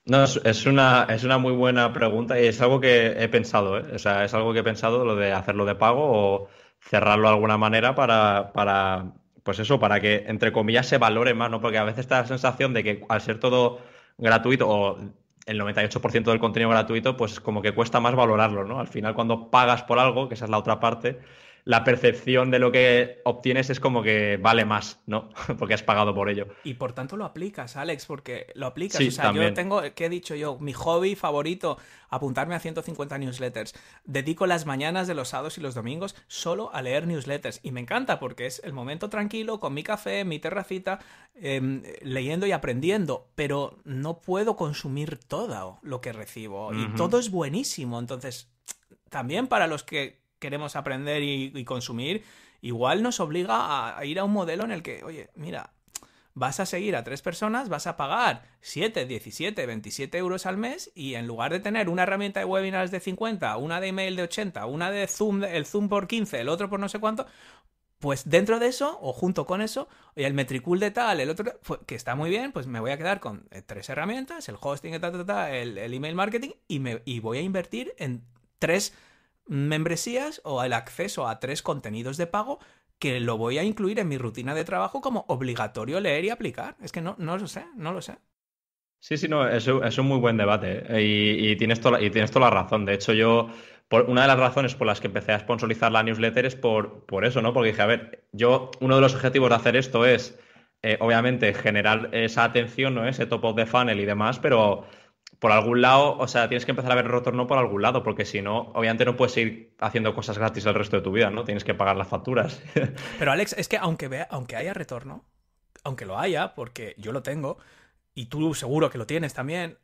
No, es una muy buena pregunta y es algo que he pensado, ¿eh? O sea, es algo que he pensado lo de hacerlo de pago o cerrarlo de alguna manera pues eso, para que, entre comillas, se valore más, ¿no? Porque a veces está la sensación de que al ser todo gratuito o el 98% del contenido gratuito, pues como que cuesta más valorarlo, ¿no? Al final, cuando pagas por algo, que esa es la otra parte, la percepción de lo que obtienes es como que vale más, ¿no? Porque has pagado por ello. Y por tanto lo aplicas, Alex, porque lo aplicas. Sí, O sea, yo también. tengo, ¿qué he dicho yo? Mi hobby favorito, apuntarme a 150 newsletters. Dedico las mañanas de los sábados y los domingos solo a leer newsletters. Y me encanta porque es el momento tranquilo, con mi café, mi terracita, leyendo y aprendiendo. Pero no puedo consumir todo lo que recibo. Y todo es buenísimo. Entonces, también para los que queremos aprender y consumir, igual nos obliga a ir a un modelo en el que, oye, mira, vas a seguir a 3 personas, vas a pagar 7, 17, 27 euros al mes y en lugar de tener una herramienta de webinars de 50, una de email de 80, una de Zoom, el Zoom por 15, el otro por no sé cuánto, pues dentro de eso, o junto con eso, el Metricool de tal, el otro, que está muy bien, pues me voy a quedar con 3 herramientas, el hosting, el email marketing, y voy a invertir en 3 membresías o el acceso a 3 contenidos de pago que lo voy a incluir en mi rutina de trabajo como obligatorio leer y aplicar. Es que no lo sé, no lo sé. Sí, sí, no, es un muy buen debate, ¿eh? Y tienes toda la razón. De hecho, una de las razones por las que empecé a sponsorizar la newsletter es por eso, ¿no? Porque dije, a ver, uno de los objetivos de hacer esto es, obviamente, generar esa atención, ¿no? Ese top of the funnel y demás, pero por algún lado, o sea, tienes que empezar a ver retorno por algún lado, porque si no, obviamente no puedes seguir haciendo cosas gratis el resto de tu vida, ¿no? Tienes que pagar las facturas. Pero Alex, es que aunque haya retorno, aunque lo haya, porque yo lo tengo, y tú seguro que lo tienes también,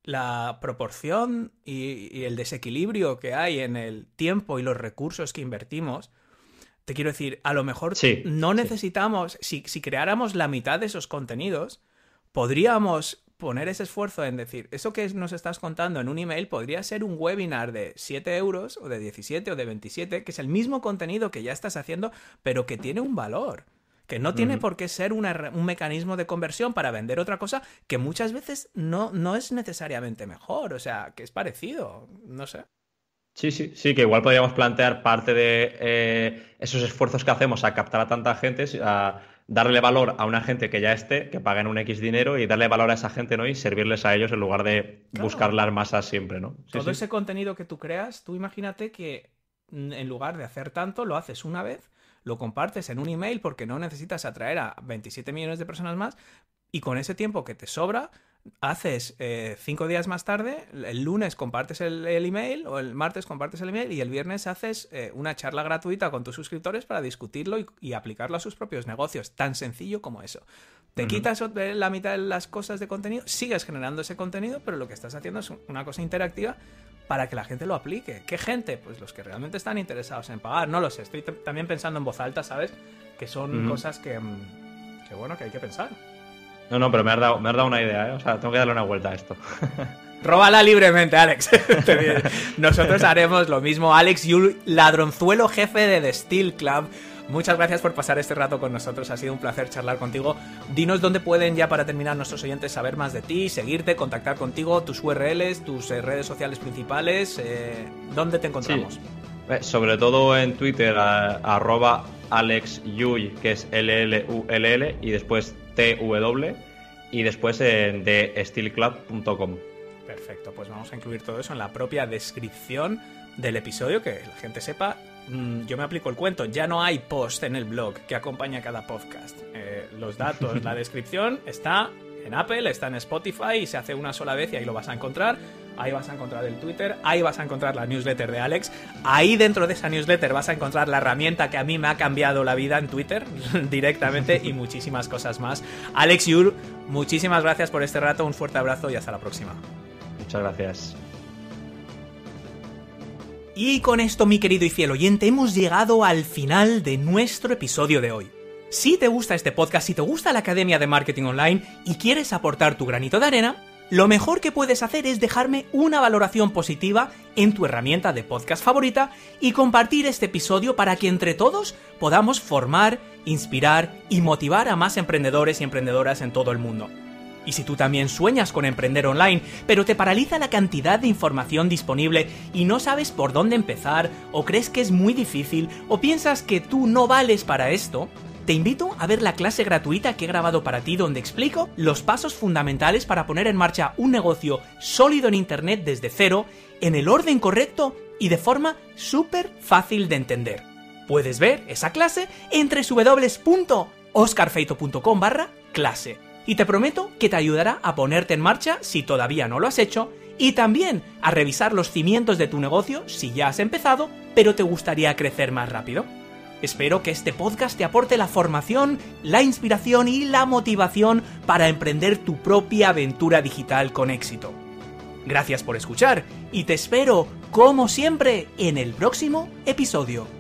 la proporción y el desequilibrio que hay en el tiempo y los recursos que invertimos, te quiero decir, a lo mejor Sí, no sí. necesitamos, si creáramos la mitad de esos contenidos, podríamos poner ese esfuerzo en decir, eso que nos estás contando en un email podría ser un webinar de 7 euros o de 17 o de 27, que es el mismo contenido que ya estás haciendo, pero que tiene un valor. Que no tiene por qué ser un mecanismo de conversión para vender otra cosa que muchas veces no es necesariamente mejor. O sea, que es parecido. No sé. Sí, sí, sí, que igual podríamos plantear parte de esos esfuerzos que hacemos a captar a tanta gente, a darle valor a una gente que ya esté, que paguen un X dinero y darle valor a esa gente, ¿no? Y servirles a ellos en lugar de buscar Claro. las masas siempre, ¿no? Sí, Todo sí. ese contenido que tú creas, tú imagínate que en lugar de hacer tanto, lo haces una vez, lo compartes en un email porque no necesitas atraer a 27 millones de personas más y con ese tiempo que te sobra, haces 5 días más tarde, el lunes compartes el email o el martes compartes el email y el viernes haces una charla gratuita con tus suscriptores para discutirlo y aplicarlo a sus propios negocios. Tan sencillo como eso. Te quitas la mitad de las cosas de contenido, sigues generando ese contenido, pero lo que estás haciendo es una cosa interactiva para que la gente lo aplique. ¿Qué gente? Pues los que realmente están interesados en pagar. No lo sé, estoy también pensando en voz alta, ¿sabes? Que son cosas que bueno, que hay que pensar. No, pero me has dado una idea, ¿eh? O sea, tengo que darle una vuelta a esto. Róbala libremente, Alex. Nosotros haremos lo mismo. Alex Yul, ladronzuelo jefe de The Steel Club. Muchas gracias por pasar este rato con nosotros. Ha sido un placer charlar contigo. Dinos dónde pueden, ya para terminar, nuestros oyentes saber más de ti, seguirte, contactar contigo, tus URLs, tus redes sociales principales. ¿Dónde te encontramos? Sí. Sobre todo en Twitter, @AlexYuy, que es LLULL, y después TW, y después en thesteelclub.com. Perfecto, pues vamos a incluir todo eso en la propia descripción del episodio, que la gente sepa. Yo me aplico el cuento, ya no hay post en el blog que acompaña cada podcast. Los datos, la descripción está en Apple, está en Spotify y se hace una sola vez y ahí lo vas a encontrar. Ahí vas a encontrar el Twitter, ahí vas a encontrar la newsletter de Alex, ahí dentro de esa newsletter vas a encontrar la herramienta que a mí me ha cambiado la vida en Twitter directamente y muchísimas cosas más. Alex Yur, muchísimas gracias por este rato, un fuerte abrazo y hasta la próxima. Muchas gracias. Y con esto, mi querido y fiel oyente, hemos llegado al final de nuestro episodio de hoy. Si te gusta este podcast, si te gusta la Academia de Marketing Online y quieres aportar tu granito de arena, lo mejor que puedes hacer es dejarme una valoración positiva en tu herramienta de podcast favorita y compartir este episodio para que entre todos podamos formar, inspirar y motivar a más emprendedores y emprendedoras en todo el mundo. Y si tú también sueñas con emprender online, pero te paraliza la cantidad de información disponible y no sabes por dónde empezar, o crees que es muy difícil, o piensas que tú no vales para esto, Te invito a ver la clase gratuita que he grabado para ti donde explico los pasos fundamentales para poner en marcha un negocio sólido en Internet desde cero, en el orden correcto y de forma súper fácil de entender. Puedes ver esa clase en www.oscarfeito.com/clase y te prometo que te ayudará a ponerte en marcha si todavía no lo has hecho y también a revisar los cimientos de tu negocio si ya has empezado, pero te gustaría crecer más rápido. Espero que este podcast te aporte la formación, la inspiración y la motivación para emprender tu propia aventura digital con éxito. Gracias por escuchar y te espero, como siempre, en el próximo episodio.